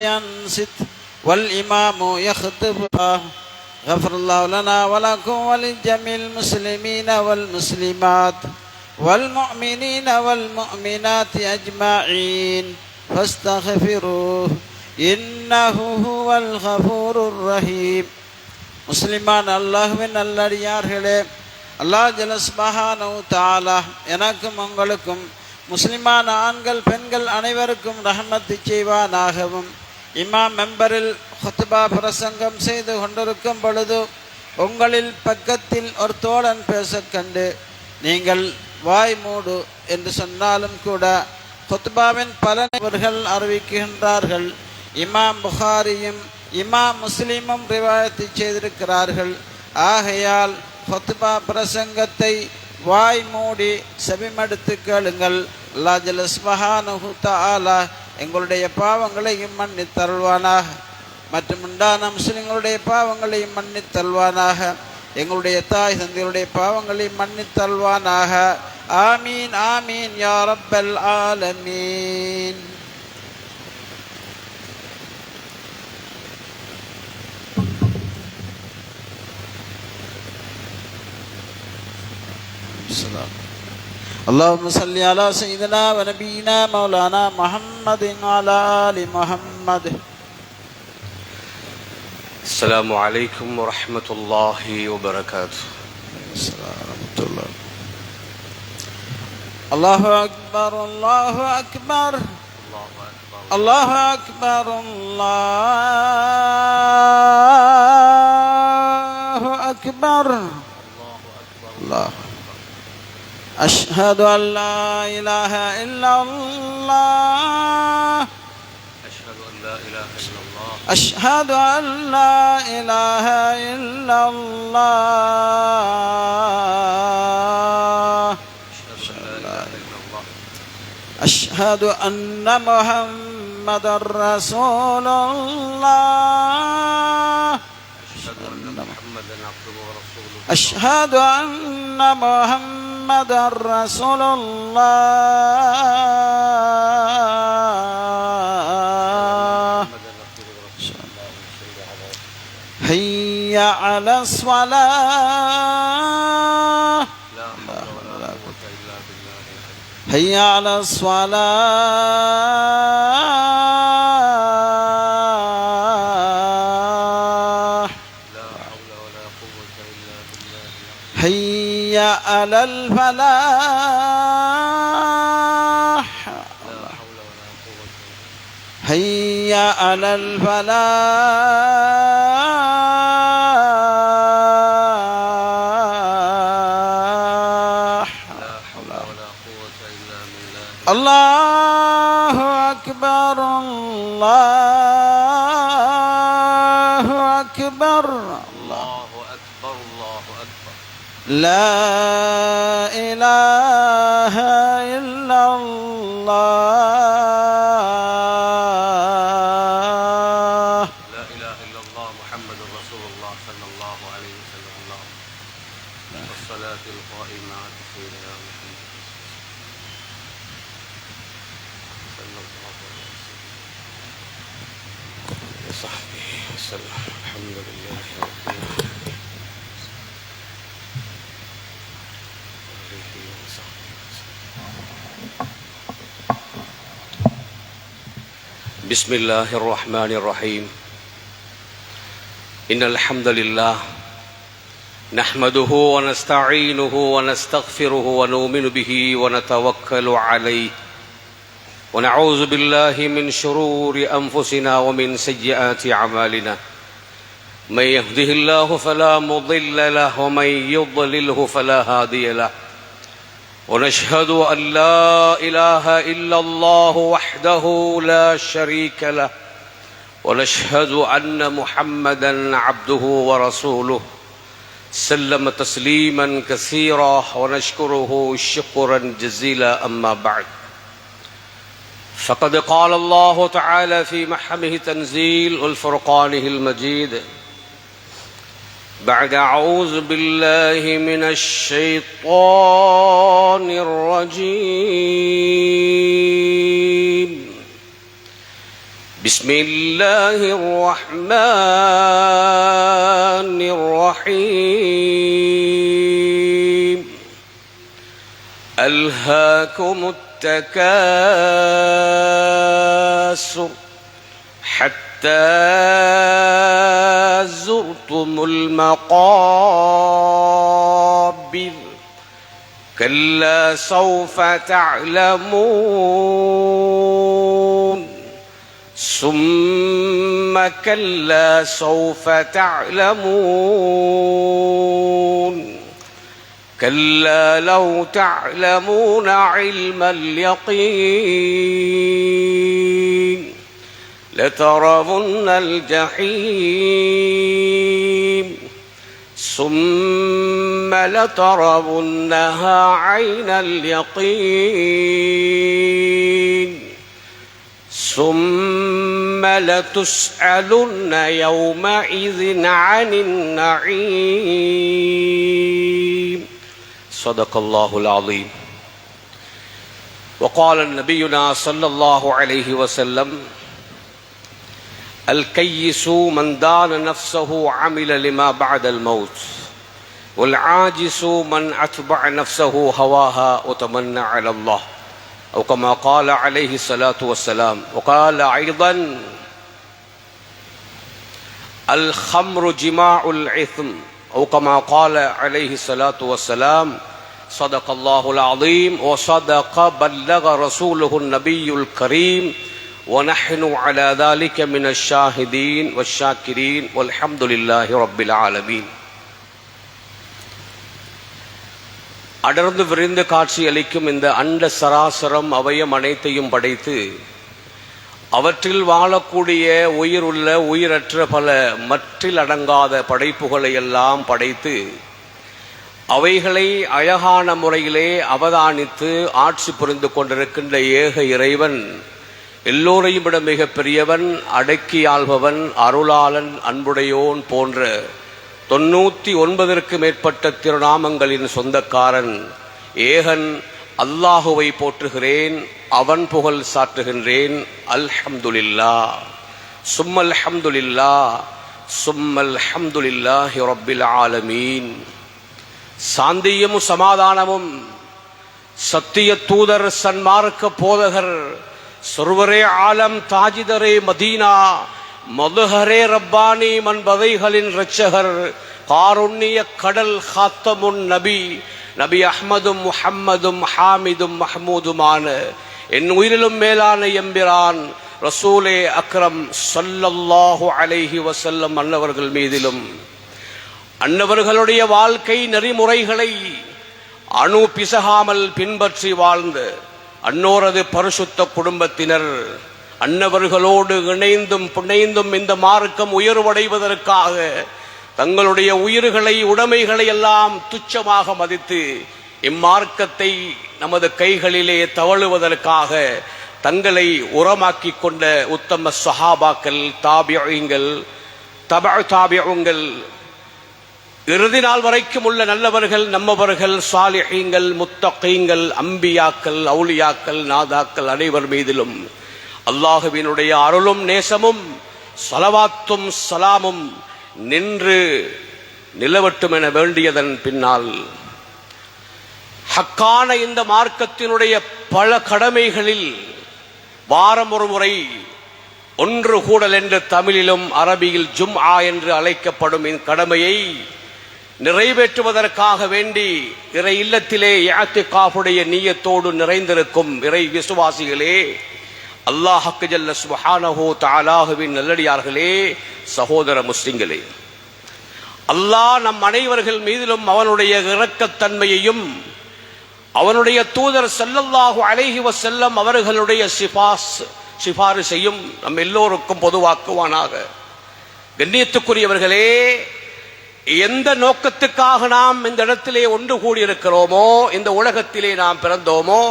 ينصت والإمام يخطب. غفر الله لنا ولكم ولجميع المسلمين والمسلمات والمؤمنين والمؤمنات أجمعين فاستغفروه إنه هو الغفور الرحيم. முஸ்லிமான அல்லாஹ்வின் நல்லடியார்களே, அல்லாஹ் ஜல்ல சுப்ஹானஹு தஆலா எனக்கும் உங்களுக்கும் முஸ்லிமான ஆண்கள் பெண்கள் அனைவருக்கும் ரஹ்மத் செய்வானாகவும். இமாம் மெம்பரில் ஹுத்பா பிரசங்கம் செய்து கொண்டிருக்கும் பொழுது உங்களில் பக்கத்தில் ஒரு தோழன் பேச கண்டு நீங்கள் வாய் மூடு என்று சொன்னாலும் கூட ஹுத்பாவின் பலனவர்கள் அறிவிக்கின்றார்கள். இமாம் புகாரியும் இமாம் முஸ்லிமும் ரிவாயத்து செய்திருக்கிறார்கள். ஆகையால் ஹுத்பா பிரசங்கத்தை வாய் மூடி செவிமடுத்து கேளுங்கள். அல்லாஹ் ஜல்ல சுப்ஹானஹு தஆலா எங்களுடைய பாவங்களையும் மன்னித்தருள்வானாக, மற்றும் உண்டான முஸ்லிம்களுடைய பாவங்களையும் மன்னித்தருள்வானாக, எங்களுடைய தாய் தந்தையுடைய பாவங்களையும் மன்னித்தருள்வானாக. ஆமீன் ஆமீன் யா ரப்பல் ஆலமீன். اللهم صل على سيدنا ونبينا مولانا محمد وعلى آل محمد. السلام عليكم ورحمة الله وبركاته. السلام ورحمة الله. الله أكبر الله أكبر الله أكبر الله أكبر الله. أشهد أن لا إله إلا الله أشهد أن لا إله إلا الله أشهد أن محمدا رسول الله أشهد أن محمدا رسول الله. حي على الصلاة حي على الصلاة حي على الفلاح حي على الفلاح. الله أكبر الله أكبر لا إله إلا الله لا إله إلا الله محمد رسول الله صلى الله عليه وسلم. والصلاة القائمة على سيدنا محمد صلى الله عليه وسلم وصحبه وسلم. الحمد لله رب العالمين. بسم الله الرحمن الرحيم. إن الحمد لله نحمده ونستعينه ونستغفره ونؤمن به ونتوكل عليه ونعوذ بالله من شرور أنفسنا ومن سيئات أعمالنا. من يهده الله فلا مضل له ومن يضلله فلا هادي له. ونشهد أن لا إله إلا الله وحده لا شريك له. ونشهد أن محمدا عبده ورسوله سلم تسليما كثيرا ونشكره شكرا جزيلا. أما بعد، فقد قال الله تعالى في محكمه تنزيل والفرقانه المجيد بعد أعوذ بالله من الشيطان الرجيم بسم الله الرحمن الرحيم ألهاكم التكاثر حتى زرتم المقابر كلا سوف تعلمون ثم كلا سوف تعلمون كلا لو تعلمون علم اليقين لترون الجحيم ثم لترونها عين اليقين ثم لتسألن يومئذ عن النعيم صدق الله العظيم. وقال نبينا صلى الله عليه وسلم الكيس من دان نفسه عمل لما بعد الموت والعاجز من أتبع نفسه هواها وتمنى على الله أو كما قال عليه الصلاة والسلام. وقال أيضا الخمر جماع الإثم أو كما قال عليه الصلاة والسلام. صدق الله العظيم وصدق بلغ رسوله النبي الكريم ونحن على ذلك من الشاهدين والشاكرين والحمد لله رب العالمين. அடர்ந்து விரிந்து காட்சி அளிக்கும் இந்த அண்ட சராசரம் அவயம் அனைத்தையும் படைத்து அவற்றில் வாழக்கூடிய உயிருள்ள உயிரற்ற பல மற்றில் அடங்காத படைப்புகளை எல்லாம் படைத்து அவைகளை அழகான முறையிலே அவதானித்து ஆட்சி புரிந்து கொண்டிருக்கின்ற ஏக இறைவன், எல்லோரையும் விட மிக பெரியவன், அடக்கி ஆள்பவன், அருளாளன், அன்புடையோன் போன்ற 99ற்கு மேற்பட்ட திருநாமங்களின் சொந்தக்காரன் ஏகன் அல்லாஹுவை போற்றுகிறேன், அவன் புகழ் சாற்றுகின்றேன். அல்ஹம்துலில்லாஹ் சும்மல் ஹம்துலில்லாஹ் சும்மல் ஹம்துலில்லாஹி ரப்பில் ஆலமீன். சாந்தியும் சமாதானமும் சத்திய தூதர், சன்மார்க்க போதகர், சொர்வரே ஆலம், தாஜிதரே மதீனா, மதுஹரே ரப்பானி, மன்பதைகளின் இரட்சகர், காருண்ணிய கடல், ஹாத்தமுன் நபி, நபி அஹ்மதும் முஹம்மதும் ஹாமிதும் மஹமூதுமான என் உயிரிலும் மேலான எம்பிரான் ரசூலே அக்ரம் ஸல்லல்லாஹு அலைஹி வஸல்லம் அன்னவர்கள் மீதிலும் அன்னவர்களுடைய வாழ்க்கை நெறிமுறைகளை அணு பிசகாமல் பின்பற்றி வாழ்ந்த அன்னோரது பரிசுத்த குடும்பத்தினர் அன்னவர்களோடு இணைந்தும் புனைந்தும் இந்த மார்க்கம் உயர்வடைவதற்காக தங்களுடைய உயிர்களை உடைமைகளை எல்லாம் துச்சமாக மதித்து இம்மார்க்கத்தை நமது கைகளிலே தவழுவதற்காக தங்களை உரமாக்கி கொண்ட உத்தம சஹாபாக்கள், தாபியீங்கள், தாபியீங்கள், இறுதி நாள் வரைக்கும் உள்ள நல்லவர்கள், நம்மவர்கள், சாலிஹீங்கள், முத்தகீங்கள், அம்பியாக்கள், அவுலியாக்கள், நாதாக்கள் அனைவர் மீதிலும் அல்லாஹுவினுடைய அருளும் நேசமும் ஸலவாத்தும் சலாமும் நின்று நிலவட்டும் என வேண்டியதன் பின்னால் ஹக்கான இந்த மார்க்கத்தினுடைய பல கடமைகளில் வாரம் ஒரு முறை ஒன்று கூடல் என்று தமிழிலும் அரபியில் ஜும்ஆ என்று அழைக்கப்படும் இக்கடமையை நிறைவேற்றுவதற்காக வேண்டி இறை இல்லத்திலே இஅ்திகாஃபுடைய நிய்யத்தோடு நிறைந்திருக்கும் இறை விசுவாசிகளே, அல்லாஹ் ஜல்ல சுப்ஹானஹு தஆலாவின் நல்லடியார்களே, சகோதர முஸ்லிம்களே, அல்லாஹ் நம் அனைவர்கள் மீதிலும் அவனுடைய இரக்கத்தன்மையையும் அவனுடைய தூதர் ஸல்லல்லாஹு அலைஹி வஸல்லம் அவர்களுடைய சிபாரிசையும் நம் எல்லோருக்கும் பொதுவாக்குவானாக. கண்ணியத்துக்குரியவர்களே, எந்த நோக்கத்துக்காக நாம் இந்த இடத்திலே ஒன்று கூடியிருக்கிறோமோ, இந்த உலகத்திலே நாம் பிறந்தோமோ,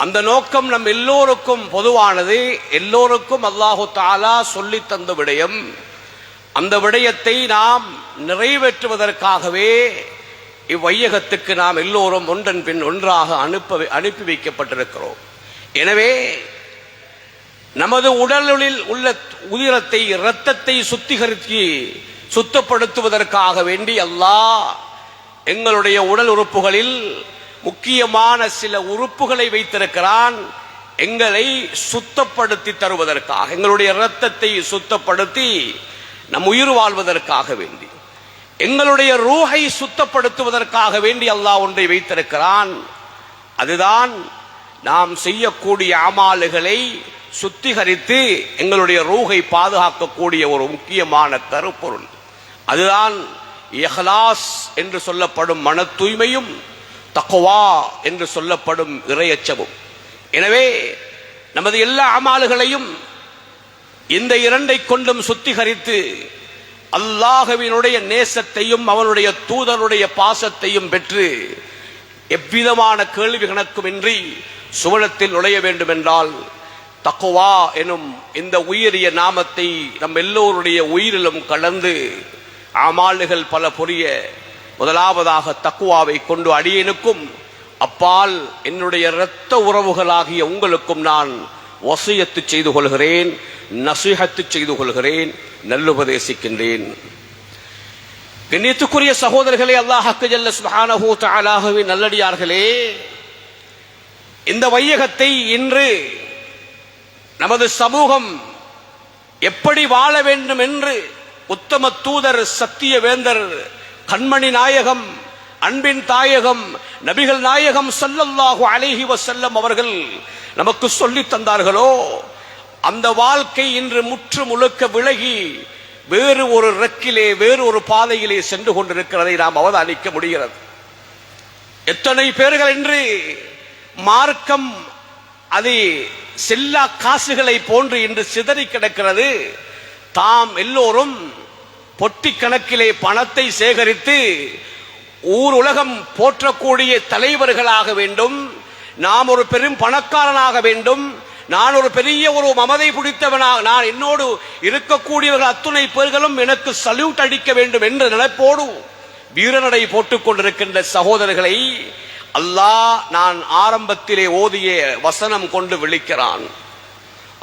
அந்த நோக்கம் நம் எல்லோருக்கும் பொதுவானது. எல்லோருக்கும் அல்லாஹு தஆலா சொல்லி தந்த விடயம். அந்த விடயத்தை நாம் நிறைவேற்றுவதற்காகவே இவ்வையகத்துக்கு நாம் எல்லோரும் ஒன்றன் பின் ஒன்றாக அனுப்பி வைக்கப்பட்டிருக்கிறோம். எனவே நமது உடலில் உள்ள உதிரத்தை இரத்தத்தை சுத்தப்படுத்துவதற்காக வேண்டி அல்லாஹ் எங்களுடைய உடல் உறுப்புகளில் முக்கியமான சில உறுப்புகளை வைத்திருக்கிறான். எங்களை சுத்தப்படுத்தி தருவதற்காக, எங்களுடைய இரத்தத்தை சுத்தப்படுத்தி நம் உயிர் வாழ்வதற்காக வேண்டி, எங்களுடைய ரூஹை சுத்தப்படுத்துவதற்காக வேண்டி அல்லாஹ் ஒன்றை வைத்திருக்கிறான். அதுதான் நாம் செய்யக்கூடிய அமால்களை சுத்திகரித்து எங்களுடைய ரூஹை பாதுகாக்கக்கூடிய ஒரு முக்கியமான கருப்பொருள். அதுதான் இஹ்லாஸ் என்று சொல்லப்படும் மன தூய்மையும், தக்வா என்று சொல்லப்படும் இறையச்சமும். எனவே நமது எல்லா அமால்களையும் இந்த இரண்டை கொண்டும் சுத்திகரித்து அல்லாஹ்வினுடைய நேசத்தையும் அவனுடைய தூதருடைய பாசத்தையும் பெற்று எவ்விதமான கேள்வி கணக்குமின்றி சுவனத்தில் நுழைய வேண்டும் என்றால் தக்வா எனும் இந்த உயரிய நாமத்தை நம் எல்லோருடைய உயிரிலும் கலந்து அமால்கள் பல புரிய முதலாவதாக தக்வாவை கொண்டு அடியேனுக்கும் அப்பால் என்னுடைய இரத்த உறவுகளாகிய உங்களுக்கும் நான் வசியத்து செய்து கொள்கிறேன், நசீஹத்து செய்து கொள்கிறேன், நல்லுபதேசிக்கின்றேன். கண்ணியத்துக்குரிய சகோதரர்களே, அல்லாஹ் ஜல்ல சுப்ஹானஹு வ தஆலாவின் நல்லடியார்களே, இந்த வையகத்தை இன்று நமது சமூகம் எப்படி வாழ வேண்டும் என்று உத்தம தூதர், சத்திய வேந்தர், கண்மணி நாயகம், அன்பின் தாயகம், நபிகள் நாயகம் ஸல்லல்லாஹு அலைஹி வஸல்லம் அவர்கள் நமக்கு சொல்லி தந்தார்களோ அந்த வாழ்க்கை இன்று முற்று முழுக்க விலகி வேறு ஒரு ரெக்கிலே, வேறு ஒரு பாதையிலே சென்று கொண்டிருக்கிறதை நாம் அவதானிக்க முடிகிறது. எத்தனை பேர்கள் என்று மார்க்கம் அது செல்லா காசுகளை போன்று இன்று சிதறி கிடக்கிறது. தாம் எல்லோரும் பொட்டி கணக்கிலே பணத்தை சேகரித்து ஊர் உலகம் போற்றக்கூடிய தலைவர்களாக வேண்டும், நாம் ஒரு பெரும் பணக்காரனாக வேண்டும், நான் ஒரு பெரிய ஒரு மமதை பிடித்தவனாக, நான் என்னோடு இருக்கக்கூடியவர்கள் அத்துணை பேர்களும் எனக்கு சல்யூட் அடிக்க வேண்டும் என்ற நினைப்போடு வீரநடை போட்டுக் கொண்டிருக்கின்ற சகோதரர்களை அல்லாஹ் நான் ஆரம்பத்திலே ஓதிய வசனம் கொண்டு விழிக்கிறான்.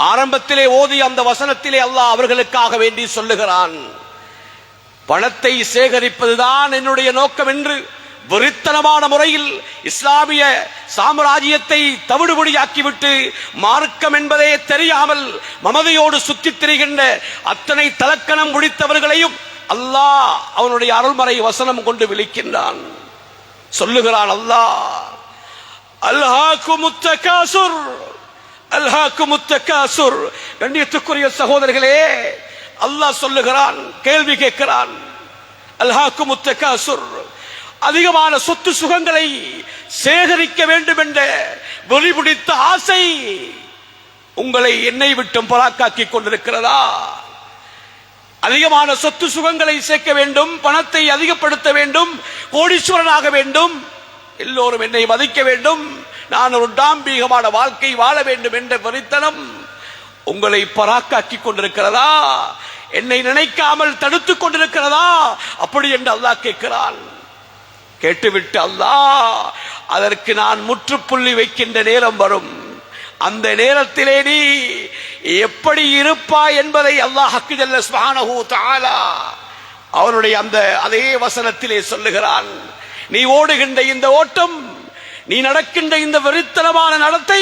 ஆரம்பத்திலே ஓதிய அந்த வசனத்திலே அல்லாஹ் அவர்களுக்காக வேண்டி சொல்லுகிறான், பணத்தை சேகரிப்பதுதான் என்னுடைய நோக்கம் என்று வெறித்தனமான முறையில் இஸ்லாமிய சாம்ராஜ்யத்தை தவிடுபடியாக்கிவிட்டு மார்க்கம் என்பதே தெரியாமல் மமதையோடு சுற்றித் திரிகின்ற அத்தனை தலக்கணம் முடித்தவர்களையும் அல்லாஹ் அவனுடைய அருள்மறை வசனம் கொண்டு விழிக்கின்றான். சொல்லுகிறான் அல்லாஹ், அல்ஹாக்குமுத் தகாசுர், அல்ஹாக்குமுத் தகாசுர். கண்ணியத்துக்குரிய சகோதரர்களே, அல்லாஹ் சொல்லுகிறான், கேள்வி கேட்கிறான். அல்ஹாக்குமுத் தகாசுர், அதிகமான சொத்து சுகங்களை சேகரிக்க வேண்டும் என்ற வெளிபிடித்த ஆசை உங்களை என்னை விட்டும் பராக்காக்கி கொண்டிருக்கிறதா? அதிகமான சொத்து சுகங்களை சேர்க்க வேண்டும், பணத்தை அதிகப்படுத்த வேண்டும், கோடீஸ்வரனாக வேண்டும், எல்லோரும் என்னை மதிக்க வேண்டும், நான் ஒரு டாம்பீகமான வாழ்க்கை வாழ வேண்டும் என்ற வெறித்தனம் உங்களை பராக்காக்கி கொண்டிருக்கிறதா? என்னை நினைக்காமல் தடுத்துக் கொண்டிருக்கிறதா? அப்படி என்று அல்லாஹ் கேட்கிறான். கேட்டுவிட்டு அல்லாஹ், அதற்கு நான் முற்றுப்புள்ளி வைக்கின்ற நேரம் வரும், அந்த நேரத்திலே நீ எப்படி இருப்பாய் என்பதை அல்லாஹ் ஜல்ல சுப்ஹானஹு வ தஆலா அவனுடைய அந்த அதே வசனத்திலே சொல்லுகிறான். நீ ஓடுகின்ற இந்த ஓட்டம், நீ நடக்கின்ற இந்த வெறித்தனமான நடத்தை,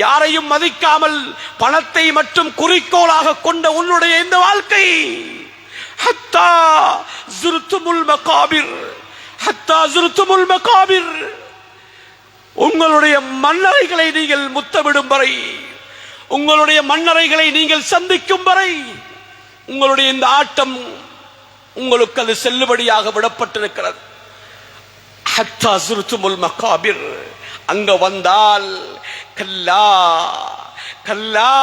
யாரையும் மதிக்காமல் பணத்தை மட்டும் குறிக்கோளாக கொண்ட உன்னுடைய இந்த வாழ்க்கை, ஹத்தா ஸுர்துமுல் மகாபிர், ஹத்தா ஸுர்துமுல் மகாபிர், உங்களுடைய மண்ணறைகளை நீங்கள் முத்தமிடும் வரை, உங்களுடைய மண்ணறைகளை நீங்கள் சந்திக்கும் வரை உங்களுடைய இந்த ஆட்டம் உங்களுக்கு அது செல்லுபடியாக விடப்பட்டிருக்கிறது. ஹத்தா ஸுர்துமுல் மகாபிர், அங்க வந்தால் கல்லா கல்லா,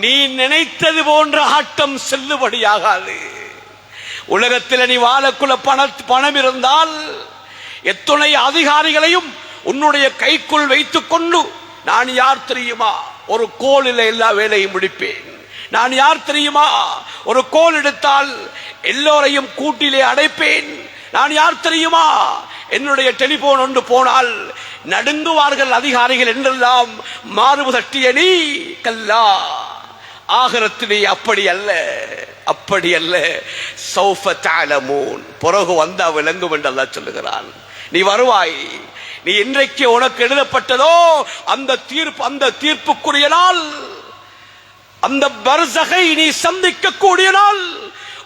நீ நினைத்தது போன்ற ஆட்டம் செல்லுபடியாகாது. உலகத்தில் நீ வாழக்குள்ள பணம் இருந்தால் எத்தனை அதிகாரிகளையும் உன்னுடைய கைக்குள் வைத்துக் கொண்டு, நான் யார் தெரியுமா, ஒரு கோலில் எல்லா வேலையும் முடிப்பேன், நான் யார் தெரியுமா, ஒரு கோல் எடுத்தால் எல்லோரையும் கூட்டிலே அடைப்பேன், நான் யார் தெரியுமா, என்னுடைய டெலிபோன் ஒன்று போனால் நடுங்குவார்கள் அதிகாரிகள் என்றெல்லாம் மார்பு தட்டிய நீ கல்லா, ஆகிரத்திலே அப்படி அல்ல, அப்படி அல்ல. சௌஃப தஅலமூன், பிறகு வந்தா விளங்கும் என்று அல்லாஹ் சொல்லுகிறான். நீ வருவாய். நீ இன்றைக்கு உனக்கு எழுதப்பட்டதோ அந்த தீர்ப்புக்குரிய நாள், அந்த பர்ஸகை நீ சந்திக்கக்கூடிய நாள்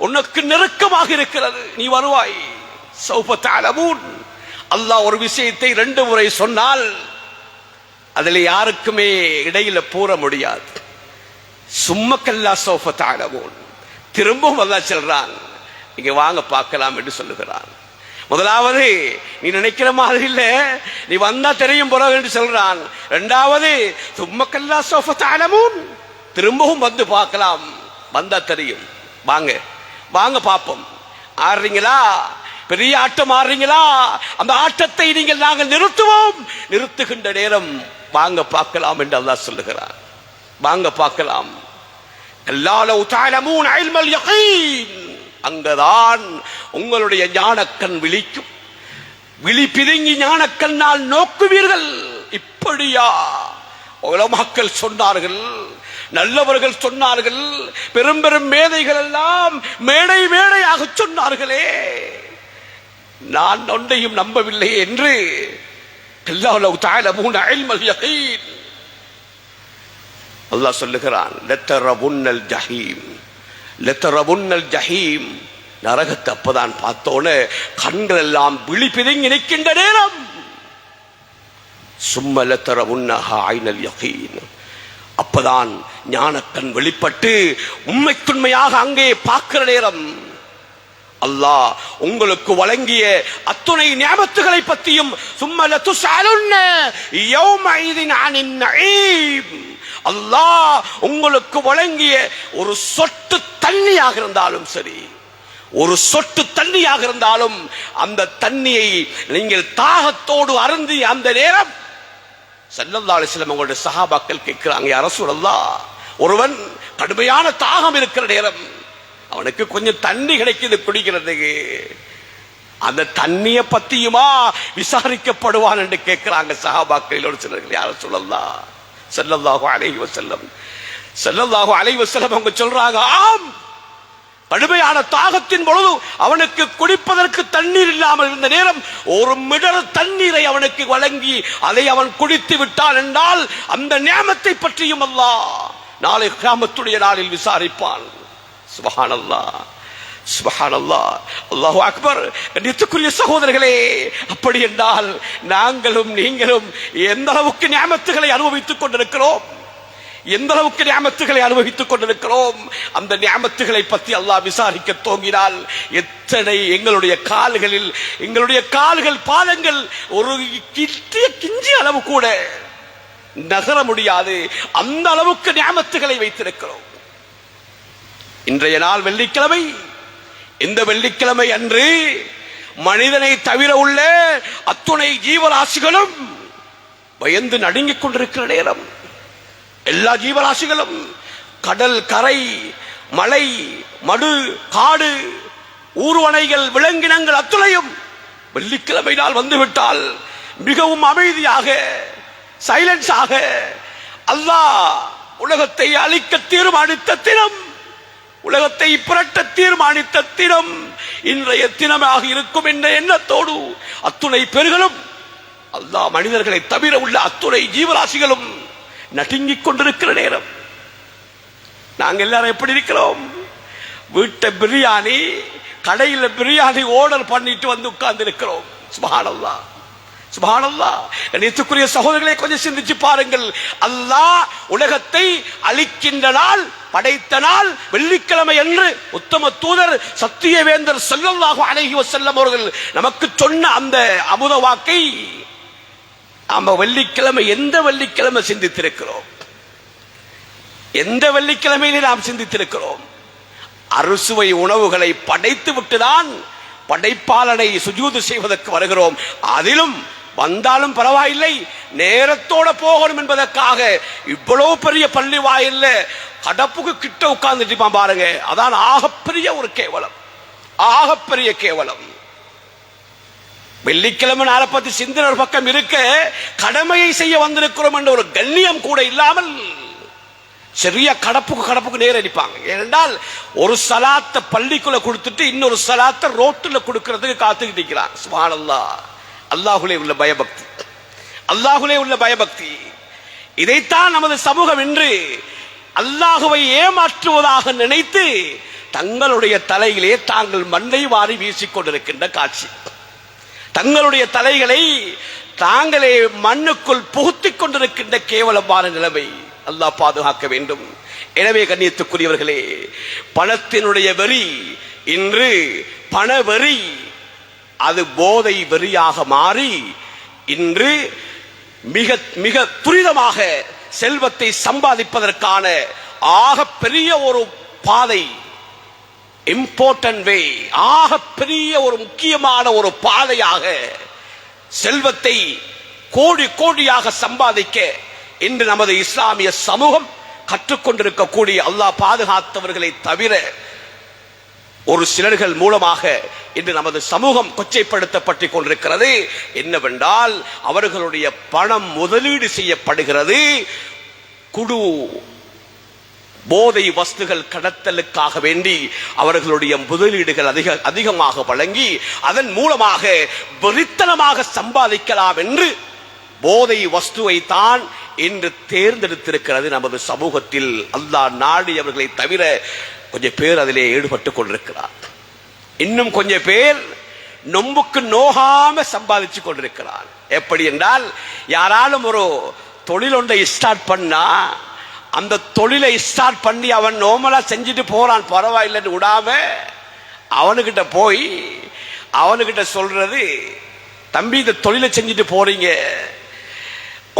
உனக்கு நெருக்கமாக இருக்கிறது. நீ வருவாய். சௌஃப தஅலமூன். அல்லாஹ் ஒரு விஷயத்தை 2 முறை சொன்னால் அதில் யாருக்குமே இடையில பூர முடியாது. சும்மா கல்லா சௌஃப தஅலமூன். திரும்பவும் அல்லாஹ் சொல்றான், நீங்க வாங்க பார்க்கலாம் என்று சொல்லுகிறான். முதலாவது நீ நினைக்கிற மாதிரி இல்ல, நீ வந்தா தெரியும் போற என்று சொல்றான். இரண்டாவது சும்மா கல்லா சௌஃப தஅலமூன், திரும்பவும் வந்து பார்க்கலாம், வந்தா தெரியும். வாங்க வாங்க பாப்போம். ஆடுறீங்களா? பெரிய ஆட்டம் ஆடுறீங்களா? அந்த ஆட்டத்தை நீங்கள் நாங்கள் நிறுத்துவோம். நிறுத்துகின்ற நேரம் வாங்க பார்க்கலாம் என்று அல்லாஹ் சொல்லுகிறார். வாங்க பார்க்கலாம். கல்லாலவு தஅலமூன் இல்மல் யகீன், அங்கதான் உங்களுடைய ஞானக்கண் விழிக்கும். விழி பிதுங்கி ஞானக்கண்ணால் நோக்குவீர்கள். இப்படியா உலமாக்கள் சொன்னார்கள், நல்லவர்கள் சொன்னார்கள், பெரும் பெரும் மேதைகள் எல்லாம் மேடை மேடையாக சொன்னார்களே, நான் ஒன்றையும் நம்பவில்லை என்று. கல்லாலவு தஅலமூன் இல்மல் யகீன், அல்லாஹ் சொல்லுகிறான். லதரவுன்னல் ஜஹீம், லதரவுன்னல் ஜஹீம், நரகத்தை அப்பதான் பார்த்தோன்னு கண்கள் எல்லாம் விழி பிதுங்கி நிற்கின்ற நேரம். சும்ம லதரவுன்னஹா ஐனல் யகீன், அப்பதான் ஞானக்கண் வெளிப்பட்டு உண்மைக்குண்மையாக அங்கே பார்க்கிற நேரம். அல்லாஹ் உங்களுக்கு வழங்கிய அத்துணை நியமத்துகளை பற்றியும் சும்ம லதுஸ்அலுன்ன யௌமஇதின் அனின் நஈம், அல்லாஹ் உங்களுக்கு வழங்கிய ஒரு சொட்டு தண்ணியாக இருந்தாலும் சரி, ஒரு சொட்டு தண்ணியாக இருந்தாலும் அந்த தண்ணியை நீங்கள் தாகத்தோடு அருந்தி அந்த நேரம் ஸல்லல்லாஹு அலைஹி வஸல்லம் உங்களுடைய சஹாபாக்கள் கேட்கிறாங்க, யா ரசூலல்லாஹ், ஒருவன் கடுமையான தாகம் இருக்கிற நேரம் அவனுக்கு கொஞ்சம் தண்ணி கிடைக்குது குடிக்கிறதுக்கு, அந்த தண்ணியை பத்தியுமா விசாரிக்கப்படுவான் என்று கேட்கிறாங்க சஹாபாக்கள் ஒரு சிலர்கள். யா ரசூலல்லாஹ் ஸல்லல்லாஹு அலைஹி வஸல்லம், ஸல்லல்லாஹு அலைஹி வஸல்லம் அவங்க சொல்றாங்க, ஆம், கடுமையான தாகத்தின் பொழுது அவனுக்கு குடிப்பதற்கு தண்ணீர் இல்லாமல் இருந்த நேரம் ஒரு மிடர் தண்ணீரை அவனுக்கு வழங்கி அதை அவன் குடித்து விட்டான் என்றால் அந்த நியமத்தை பற்றியும் அல்லாஹ் நாளை கியாமத்துடைய நாளில் விசாரிப்பான். சுப்ஹானல்லாஹ், சுப்ஹானல்லாஹ், அல்லாஹு அக்பர். கண்ணியத்துக்குரிய சகோதரர்களே, அப்படி என்றால் நாங்களும் நீங்களும் எந்த அளவுக்கு நியமத்துகளை அனுபவித்துக் கொண்டிருக்கிறோம், எந்த அளவுக்கு நியமத்துகளை அனுபவித்துக் கொண்டிருக்கிறோம். அந்த நியமத்துகளை பற்றி அல்லாஹ் விசாரிக்க தோங்கினால் எத்தனை எங்களுடைய கால்களில், எங்களுடைய கால்கள் பாதங்கள் ஒரு கிஞ்சி அளவு கூட நகர முடியாது, அந்த அளவுக்கு நியமத்துகளை வைத்திருக்கிறோம். இன்றைய நாள் வெள்ளிக்கிழமை. இந்த வெள்ளிக்கிழமை அன்று மனிதனை தவிர உள்ள அத்துணை ஜீவராசிகளும் பயந்து நடுங்கிக் கொண்டிருக்கிற நேரம். எல்லா ஜீவராசிகளும் கடல், கரை, மலை, மடு, காடு, ஊர்வனைகள், விலங்கினங்கள் அத்துணையும் வெள்ளிக்கிழமை நாள் வந்துவிட்டால் மிகவும் அமைதியாக, சைலன்ஸாக அல்லாஹ் உலகத்தை அழிக்க தீர்மானித்த தினம், உலகத்தை புரட்ட தீர்மானித்த தினம் இன்றைய தினமாக இருக்கும் என்ற எண்ணத்தோடு அத்துணை பேர்களும் அல்லாஹ் மனிதர்களை தவிர உள்ள அத்துணை ஜீவராசிகளும் நடுங்கிக் கொண்டிருக்கிற நேரம். நாங்கள் எல்லாரும் எப்படி இருக்கிறோம்? வீட்டை பிரியாணி, கடையில் பிரியாணி ஆர்டர் பண்ணிட்டு வந்து உட்கார்ந்து இருக்கிறோம். சுப்ஹானல்லாஹ், சுப்ஹானல்லாஹ். கண்ணியத்துக்குரிய சகோதரர்களை கொஞ்சம் சிந்திச்சு பாருங்கள். அல்லாஹ் உலகத்தை அழிக்கின்ற நாள், படைத்த நாள் வெள்ளிக்கிழமை என்று உத்தம தூதர் சத்தியவேந்தர் ஸல்லல்லாஹு அலைஹி வஸல்லம் அவர்கள் நமக்கு சொன்ன அந்த அமுத வாக்கை நாம வெள்ளிக்கிழமை, எந்த வெள்ளிக்கிழமை சிந்தித்திருக்கிறோம்? எந்த வெள்ளிக்கிழமையிலே நாம் சிந்தித்திருக்கிறோம்? அறுசுவை உணவுகளை படைத்து விட்டுதான் படைப்பாளனை சுஜூது செய்வதற்கு வருகிறோம். அதிலும் வந்தாலும் பரவாயில்லை, நேரத்தோட போகணும் என்பதற்காக இவ்வளவு பெரிய பள்ளி வாயில்ல கடப்புக்கு கிட்ட உட்கார்ந்துட்டு பாருங்க. அதான் ஆகப்பெரிய ஒரு கேவலம், ஆகப்பெரிய கேவலம். வெள்ளிக்கிழமை நாளை பத்தி சிந்தனை ஒரு பக்கம் இருக்க, கடமையை செய்ய வந்திருக்கிறோம் என்ற ஒரு கண்ணியம் கூட இல்லாமல் சரியா கடப்புக்கு நேர அடிப்பாங்க. ஏனென்றால் ஒரு சலாத்தை பள்ளிக்குள்ள கொடுத்துட்டு இன்னொரு சலாத்தை ரோட்டுல கொடுக்கிறதுக்கு காத்துக்கிட்டு இருக்கிறான். சுப்ஹானல்லாஹ். அல்லாஹுலே உள்ள பயபக்தி, அல்லாஹுலே உள்ள பயபக்தி. இதைத்தான் நமது சமூகம் இன்று அல்லாஹுவை ஏமாற்றுவதாக நினைத்து தங்களுடைய தலையிலே தாங்கள் மண்ணை வாரி வீசிக்கொண்டிருக்கின்ற காட்சி. தங்களுடைய தலைகளை தாங்களே மண்ணுக்குள் புகுத்திக் கொண்டிருக்கின்ற கேவலமான நிலைமை. அல்லாஹ் பாதுகாக்க வேண்டும். எனவே கண்ணியத்துக்குரியவர்களே, பணத்தினுடைய வெறி இன்று பணவெறி அது போதை வெறியாக மாறி இன்று மிக மிக துரிதமாக செல்வத்தை சம்பாதிப்பதற்கான ஆக பெரிய ஒரு பாதை, இம்பார்ட்டன்ட் வே, ஆக பெரிய ஒரு முக்கியமான ஒரு பாதையாக செல்வத்தை கோடி கோடியாக சம்பாதிக்க இன்று நமது இஸ்லாமிய சமூகம் கற்றுக்கொண்டிருக்கக்கூடிய அல்லாஹ் பாதுகாத்தவர்களை தவிர ஒரு சிலர்கள் மூலமாக இன்று நமது சமூகம் கொச்சைப்படுத்தப்பட்டுக் கொண்டிருக்கிறது. என்னவென்றால் அவர்களுடைய பணம் முதலீடு செய்யப்படுகிறது குடு போதை வஸ்துகள் கடத்தலுக்காக வேண்டி. அவர்களுடைய முதலீடுகள் அதிகமாக வழங்கி அதன் மூலமாக வெறித்தனமாக சம்பாதிக்கலாம் என்று போதை வஸ்துவை தான் இன்று தேர்ந்தெடுத்திருக்கிறது நமது சமூகத்தில். அல்லாஹ் நாடி அவர்களை தவிர கொஞ்சம் பேர் அதிலே ஈடுபட்டுக் கொண்டிருக்கிறார். இன்னும் கொஞ்சம் பேர் நொம்புக்கு நோகாம சம்பாதிச்சு கொண்டிருக்கிறார். எப்படி என்றால், யாராலும் ஒரு தொழில் ஒன்றை ஸ்டார்ட் பண்ணா அந்த தொழிலை ஸ்டார்ட் பண்ணி அவன் நோமலா செஞ்சுட்டு போறான், பரவாயில்லைன்னு விடாம அவனுக்கிட்ட போய் அவனுக்கிட்ட சொல்றது, தம்பி இந்த தொழிலை செஞ்சுட்டு போறீங்க,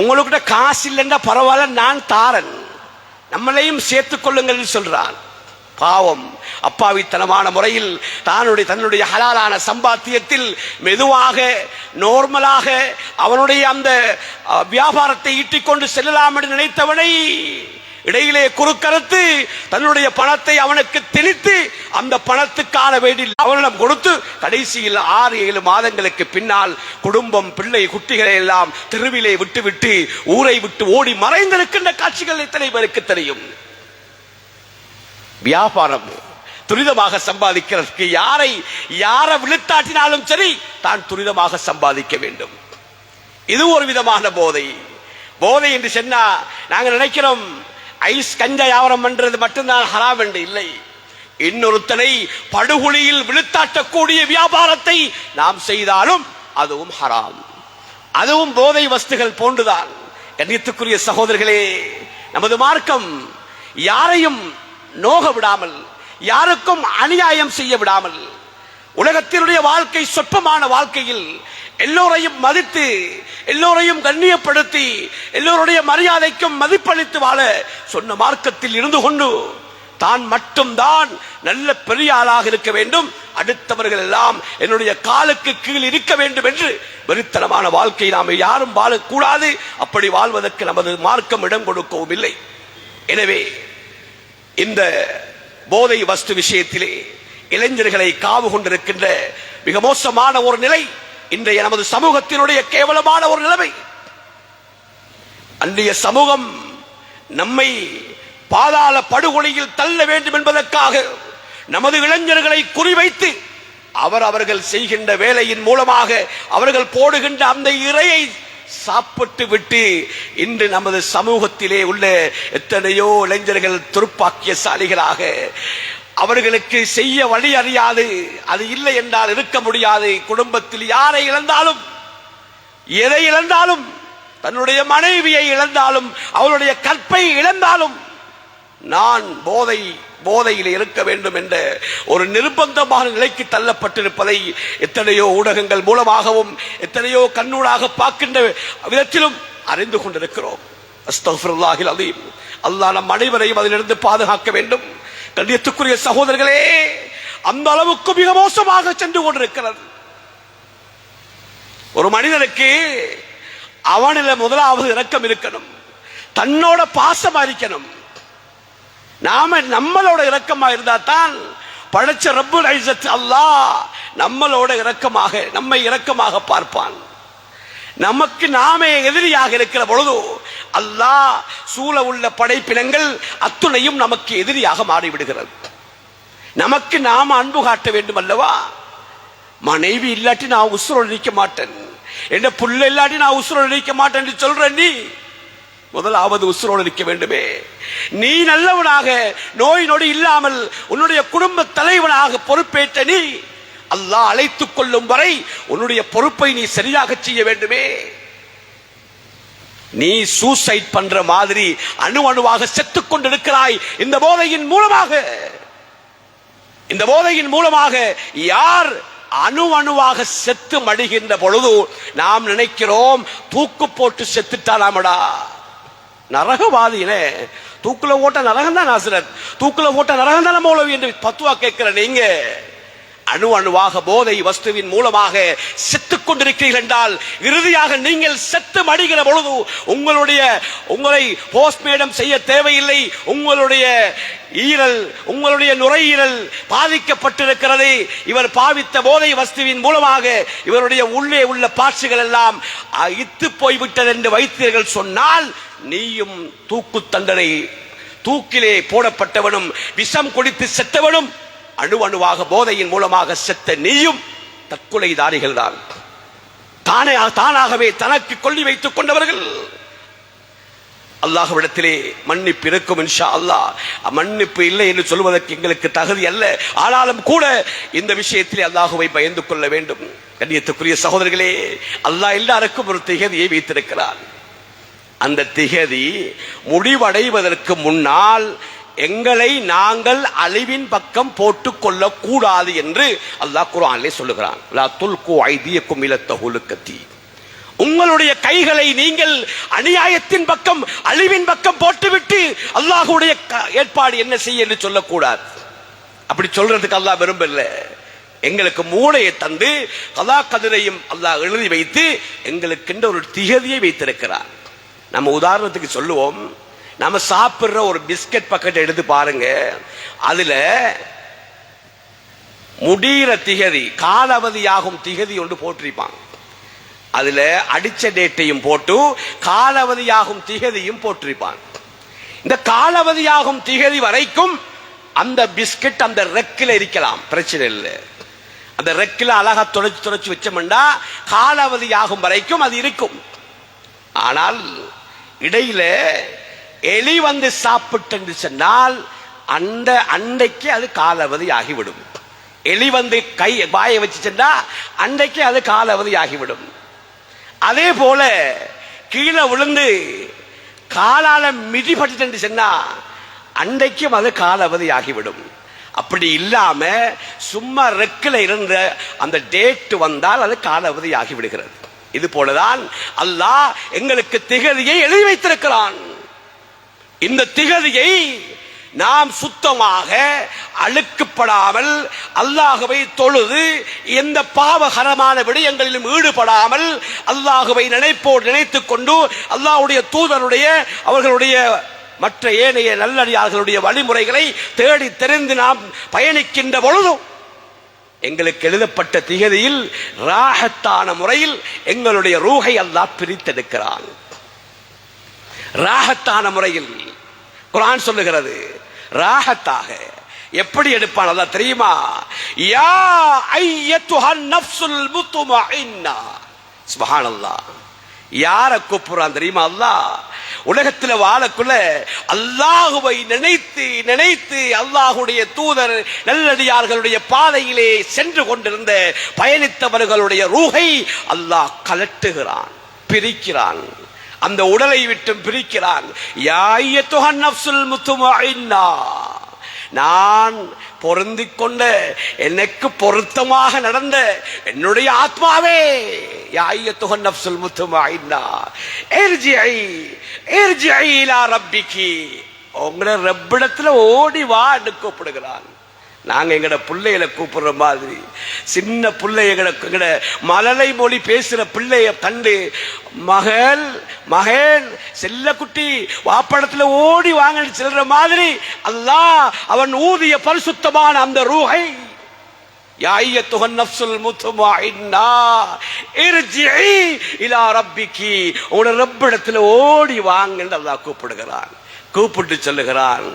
உங்களுக்கிட்ட காசு இல்லைன்னா பரவாயில்ல, நான் தாரன், நம்மளையும் சேர்த்துக் கொள்ளுங்கள் சொல்றான். பாவம், அப்பாவித்தனமான முறையில் தன்னுடைய ஹலாலான சம்பாத்தியத்தில் மெதுவாக நார்மலாக அவனுடைய அந்த வியாபாரத்தை ஈட்டிக்கொண்டு செல்லலாம் என்று நினைத்தவனை இடையிலே குறுக்கறுத்து தன்னுடைய பணத்தை அவனுக்கு திணித்து அந்த பணத்துக்கான வேண்டி அவனிடம் கொடுத்து கடைசியில் 6-7 மாதங்களுக்கு பின்னால் குடும்பம் பிள்ளை குட்டிகளை எல்லாம் தெருவிலே விட்டுவிட்டு ஊரை விட்டு ஓடி மறைந்திருக்கின்ற காட்சிகள் எத்தனை பேருக்கு தெரியும்? வியாபாரம் துரிதமாக சம்பாதிக்கிறதுக்கு யாரை விழுத்தாட்டினாலும் சரி தான் துரிதமாக சம்பாதிக்க வேண்டும். இது ஒரு விதமான போதை. போதை என்று சொன்னா நாங்கள் நினைக்கிறோம் ஐஸ் கஞ்சா வியாபாரம் பண்றது மட்டும்தான் ஹராம் என்று. இல்லை, இன்னொருத்தனை படுகொலியில் விழுத்தாட்டக்கூடிய வியாபாரத்தை நாம் செய்தாலும் அதுவும் ஹராம், அதுவும் போதை வஸ்துகள் போன்றுதான். கண்ணியத்துக்குரிய சகோதரர்களே, நமது மார்க்கம் யாரையும் நோக விடாமல், யாருக்கும் அநியாயம் செய்ய விடாமல், உலகத்தினுடைய வாழ்க்கை சொற்பமான வாழ்க்கையில் எல்லோரையும் மதித்து எல்லோரையும் கண்ணியப்படுத்தி எல்லோருடைய மரியாதைக்கும் மதிப்பளித்து வாழ சொன்ன மார்க்கத்தில் இருந்து கொண்டு தான் மட்டும்தான் நல்ல பெரிய ஆளாக இருக்க வேண்டும், அடுத்தவர்கள் எல்லாம் என்னுடைய காலுக்கு கீழ் இருக்க வேண்டும் என்று வெறித்தனமான வாழ்க்கை நாம் யாரும் வாழக்கூடாது. அப்படி வாழ்வதற்கு நமது மார்க்கம் இடம் கொடுக்கவும் இல்லை. எனவே இந்த போதை வஸ்து விஷயத்திலே இளைஞர்களை காவு கொண்டிருக்கின்ற மிக மோசமான ஒரு நிலை இன்றைய நமது சமூகத்தினுடைய கேவலமான ஒரு நிலைமை. அன்றைய சமூகம் நம்மை பாதாள படுகொலையில் தள்ள வேண்டும் என்பதற்காக நமது இளைஞர்களை குறிவைத்து அவர்கள் செய்கின்ற வேலையின் மூலமாக அவர்கள் போடுகின்ற அந்த இறையை சாப்பிட்டு விட்டு இன்று நமது சமூகத்திலே உள்ள எத்தனையோ இளைஞர்கள் துருப்பாக்கியசாலிகளாக அவர்களுக்கு செய்ய வழி அறியாது, அது இல்லை என்றால் இருக்க முடியாது. குடும்பத்தில் யாரை இழந்தாலும், எதை இழந்தாலும், தன்னுடைய மனைவியை இழந்தாலும், அவருடைய கற்பை இழந்தாலும் நான் போதையில் இருக்க வேண்டும் என்ற ஒரு நிர்பந்தமான நிலைக்கு தள்ளப்பட்டிருப்பதை எத்தனையோ ஊடகங்கள் மூலமாகவும் எத்தனையோ கண்ணூடாக பார்க்கின்ற விதத்திலும் அறிந்து கொண்டிருக்கிறோம். அஸ்தக்ஃபிருல்லாஹில் அலீம். அல்லாஹ் நம் அனைவரையும் அதிலிருந்து பாதுகாக்க வேண்டும். கண்ணியத்துக்குரிய சகோதரர்களே, அந்த அளவுக்கு மிக மோசமாக சென்று கொண்டிருக்கிறது. ஒரு மனிதனுக்கு அவனில முதலாவது இரக்கம் இருக்கணும், தன்னோட பாசமா இருக்கணும். நாம நம்மளோட இரக்கமா இருந்தா தான் படைச்ச ரப்புல் இஸ்ஸத் அல்லாஹ் நம்மளோட இரக்கமாக, நம்மை இரக்கமாக பார்ப்பான். நமக்கு நாமே எதிரியாக இருக்கிற பொழுது அல்லாஹ் சூழ உள்ள படைப்பினங்கள் அத்துணையும் நமக்கு எதிரியாக மாறிவிடுகிறது. நமக்கு நாம அன்பு காட்ட வேண்டும் அல்லவா? மனைவி இல்லாட்டி நான் உசுரோடு நிற்க மாட்டேன், என் புள்ள இல்லாட்டி நான் உசுரோடு நிற்க மாட்டேன் என்று சொல்ற நீ முதலாவது உசுரோடு நிற்க வேண்டுமே. நீ நல்லவனாக நோய் நொடி இல்லாமல் உன்னுடைய குடும்ப தலைவனாக பொறுப்பேற்ற நீ அல்லாஹ் அழைத்துக் கொள்ளும் வரை உன்னுடைய பொறுப்பை நீ சரியாக செய்ய வேண்டுமே. நீ சூசைட் பண்ற மாதிரி அணு அணுவாக செத்துக் கொண்டிருக்கிறாய். இந்த போதையின் மூலமாக, இந்த போதையின் மூலமாக யார் அணு அணுவாக செத்து மடிகின்ற பொழுது நாம் நினைக்கிறோம் தூக்கு போட்டு செத்துட்டாலாமடா. நரகவாதினே, தூக்குல ஓட்ட நரகம் தான் நாசரத், தூக்குல ஓட்ட நரகம் தான் மௌலவி என்று பத்துவா கேட்கிற நீங்க அணு அணுவாக போதை வஸ்துவின் மூலமாக செத்துக் கொண்டிருக்கிறீர்கள் என்றால் இறுதியாக நீங்கள் செத்து மடிகிற பொழுது உங்களை போஸ்ட்மேடம் செய்ய தேவையில்லை. உங்களுடைய ஈரல், உங்களுடைய நுரையீரல் பாதிக்கப்பட்டிருக்கிறது. இவர் பாவித்த போதை வஸ்துவின் மூலமாக இவருடைய உள்ளே உள்ள பாட்சிகள் எல்லாம் இத்து போய்விட்டது என்று வைத்தீர்கள் சொன்னால் நீயும் தூக்கு தண்டனை, தூக்கிலே போடப்பட்டவனும் விஷம் குடித்து செத்தவனும் அணு அணுவாக போதையின் மூலமாக செத்த நீயும் தற்கொலைதாரிகள் தான். தானாகவே தனக்கு கொல்லி வைத்துக் கொண்டவர்கள். அல்லாஹ்விடத்திலே மன்னிப்பு இருக்கும் இன்ஷா அல்லாஹ். மன்னிப்பு இல்லை என்று சொல்வதற்கு எங்களுக்கு தகுதி அல்ல. ஆனாலும் கூட இந்த விஷயத்திலே அல்லாஹுவை பயந்து கொள்ள வேண்டும். கண்ணியத்துக்குரிய சகோதரர்களே, அல்லாஹ் எல்லாருக்கும் ஒரு திகதியை வைத்திருக்கிறார். அந்த திகதி முடிவடைவதற்கு முன்னால் எங்களை நாங்கள் அழிவின் பக்கம் போட்டுக் கொள்ளக் கூடாது என்று அல்லாஹ் குர்ஆனிலே சொல்லுகிறான். லா துல்கு ஐதியக்கும் இல தஹுலுக்கத்தி, உங்களுடைய கைகளை நீங்கள் அநியாயத்தின் பக்கம், அழிவின் பக்கம் போட்டுவிட்டு அல்லாஹ்வுடைய ஏற்பாடு என்ன செய்ய என்று சொல்லக்கூடாது. அப்படி சொல்றதுக்கு அல்லாஹ் விரும்பல. எங்களுக்கு மூளையை தந்து கலா கதிரையும் அல்லாஹ் எழுதி வைத்து எங்களுக்கு ஒரு திகதியை வைத்திருக்கிறார். நம்ம உதாரணத்துக்கு சொல்லுவோம், நம்ம சாப்பிடுற ஒரு பிஸ்கட் பக்கெட் எடுத்து பாருங்க, அதுல முடிகிற திகதி, காலாவதியாகும் திகதி ஒன்று போட்டிருப்பாங்க. அதுல அடிச்ச டேட்டையும் போட்டு காலாவதியாகும் திகதியும் போட்டிருப்பாங்க. இந்த காலாவதியாகும் திகதி வரைக்கும் அந்த பிஸ்கட் அந்த ரெக்கில் இருக்கலாம், பிரச்சனை இல்லை. அந்த ரெக்கில் அழகா துடைச்சு வச்சோம்னா காலாவதியாகும் வரைக்கும் அது இருக்கும். ஆனால் இடையில எலி வந்து சாப்பிட்டு சொன்னால் அந்த அண்டைக்கு அது காலாவதி ஆகிவிடும். எலி வந்து கை வாயை வச்சுச்சுன்னா அண்டைக்கு அது காலாவதி ஆகிவிடும். அதே போல கீழே விழுந்து காலால மிதிப்பட்டு சொன்னா அண்டைக்கும் அது காலாவதி ஆகிவிடும். அப்படி இல்லாம சும்மா ரெக்கில் இருந்த அந்த டேட் வந்தால் அது காலாவதி ஆகிவிடுகிறது. இது போலதான் அல்லாஹ் எங்களுக்கு திகதியை எழுதி வைத்திருக்கிறான். இந்த திகதியை நாம் சுத்தமாக அழுக்கப்படாமல் அல்லாஹ்வை தொழுது எந்த பாவகரமான விடயங்களிலும் ஈடுபடாமல் அல்லாஹ்வை நினைத்துக் கொண்டு அல்லாஹ்வுடைய தூதருடைய அவர்களுடைய மற்ற ஏனைய நல்லடியார்களுடைய வழிமுறைகளை தேடி தெரிந்து நாம் பயணிக்கின்ற பொழுதும் எங்களுக்கு எழுதப்பட்ட திகதியில் ராஹத்தான முறையில் எங்களுடைய ரூஹை அல்லாஹ் பிரித்தெடுக்கிறான். ராஹத்தான முறையில் குர்ஆன் சொல்லுகிறது. ராஹத்தாக எப்படி எடுப்பான் அல்லாஹ் தெரியுமா? யா அய்யத்துஹன் நஃப்ஸுல் முத்மஇன்னா. சுப்ஹானல்லாஹ். யாரை கூப்பிடுறான் தெரியுமா அல்லாஹ்? உலகத்தில் வாழக்குள்ள அல்லாஹுவை நினைத்து நினைத்து அல்லாஹுடைய தூதர் நல்லடியார்களுடைய பாதையிலே சென்று கொண்டிருந்த பயணித்தவர்களுடைய ரூஹை அல்லாஹ் கலட்டுகிறான், பிரிக்கிறான், அந்த உடலை விட்டு பிரிக்கிறான். யா அய்யத்துஹன் நஃப்ஸுல் முத்மஇன்னா, நான் பொருந்திக் கொண்ட எனக்கு பொருத்தமாக நடந்த என்னுடைய ஆத்மாவே, யா அய்யத்துஹன் நஃப்ஸுல் முத்மஇன்னா இர்ஜிஇ இலா ரப்பிகி, உங்களோட ரப்பிடத்துல ஓடி வா என்று கூப்பிடுகிறான். நாங்க எங்கட பிள்ளைகளை கூப்பிடுற மாதிரி சின்ன பிள்ளைகளை எங்கட மழலை மொழி பேசுற பிள்ளைய கண்டு மகள் மகன் செல்லக்குட்டி வாப்படத்துல ஓடி வாங்க செல்ற மாதிரி அல்லாஹ் அவன் ஊதிய பரிசுத்தமான அந்த ரூஹை யா அய்யத்துஹன் நஃப்ஸுல் முத்மஇன்னா இர்ஜிஇ இலா ரப்பிகி, உங்களுடைய ரப்பிடத்தில் ஓடி வாங்கன்னு அல்லாஹ் கூப்பிடுகிறான். கூப்பிட்டு சொல்லுகிறான்,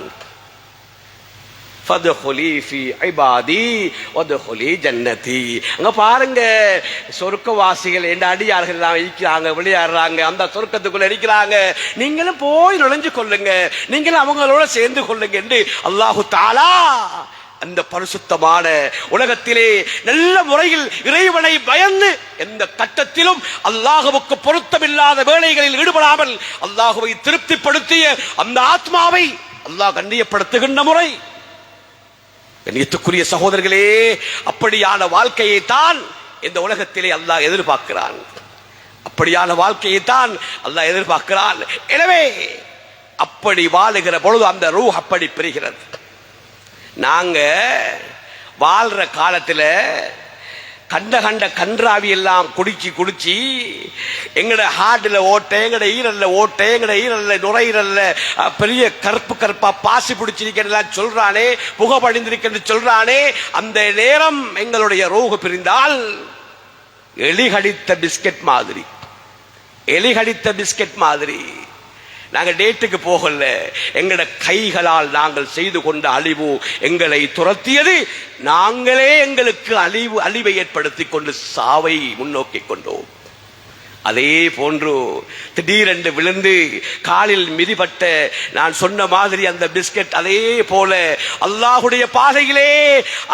ஃபத்ஹுலி ஃபீ இபாதி வத்ஹுலி ஜன்னதி. அங்க பாருங்க, சொர்க்கவாசிகள் என்ற அடியார்கள் எல்லாம் இருக்கிறாங்க, விளையாடுறாங்க, அந்த சொர்க்கத்துக்குள்ள இருக்கிறாங்க. நீங்களும் போய் நுழைஞ்சு கொள்ளுங்க, நீங்களும் அவங்களோட சேர்ந்து கொள்ளுங்க என்று அல்லாஹு தஆலா அந்த பரிசுத்தமான உலகத்திலே நல்ல முறையில் இறைவனை பயந்து எந்த கட்டத்திலும் அல்லாஹ்வுக்கு பொருத்தமில்லாத வேலைகளில் ஈடுபடாமல் அல்லாஹ்வை திருப்திப்படுத்திய அந்த ஆத்மாவை அல்லாஹ் கண்ணியப்படுத்துகின்ற முறை. கண்ணியத்துக்குரிய சகோதரர்களே, அப்படியான வாழ்க்கையை தான் இந்த உலகத்திலே அல்லாஹ் எதிர்பார்க்கிறான். அப்படியான வாழ்க்கையை தான் அல்லாஹ் எதிர்பார்க்கிறான். எனவே அப்படி வாழுகிற பொழுது அந்த ரூஹ் அப்படி பெறுகிறது. நாங்க வாழ்ற காலத்துல கண்ட கன்றாவி எல்லாம் குடிச்சு எங்கட ஹார்ட்ல ஓட்டை, எங்கட ஈரல்ல ஓட்டை, எங்கட ஈரல்ல நுரையீரல்ல பெரிய கருப்பா பாசி பிடிச்சிருக்கெல்லாம் சொல்றானே, புகை படிந்திருக்கிறது சொல்றானே, அந்த நேரம் எங்களுடைய ரூஹ் பிரிந்தால் எலிகடித்த பிஸ்கட் மாதிரி, எலிகடித்த பிஸ்கட் மாதிரி. நாங்க டேட்டுக்கு போகல, எங்கட கைகளால் நாங்கள் செய்து கொண்ட அழிவு எங்களை துரத்தியது. நாங்களே எங்களுக்கு அழிவை ஏற்படுத்திக் கொண்டு சாவை முன்னோக்கி கொண்டோம். அதே போன்று திடீரென்று விழுந்து காலில் மிதிப்பட்ட நான் சொன்ன மாதிரி அந்த பிஸ்கட், அதே போல அல்லாஹுடைய பாதையிலே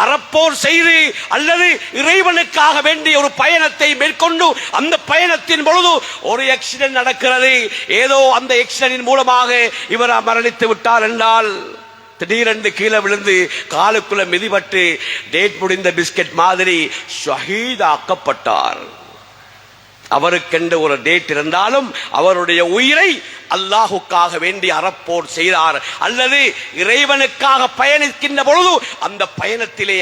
அறப்போர் செய்து அல்லது இறைவனுக்காக வேண்டிய ஒரு பயணத்தை மேற்கொண்டு அந்த பயணத்தின் பொழுது ஒரு ஆக்சிடென்ட் நடக்கிறது. ஏதோ அந்த ஆக்சிடென்டின் மூலமாக இவர் மரணித்து விட்டார் என்றால் திடீரென்று கீழே விழுந்து காலுக்குள்ள மிதிப்பட்டு டேட் முடிந்த பிஸ்கட் மாதிரி ஷஹீதாக்கப்பட்டார். அவருக்கென்று ஒரு டேட் இருந்தாலும் அவருடைய உயிரை அல்லாஹுக்காக வேண்டி அறப்போர் செய்தார். அல்லது இறைவனுக்காக பயணிக்கின்ற பொழுது அந்த பயணத்திலே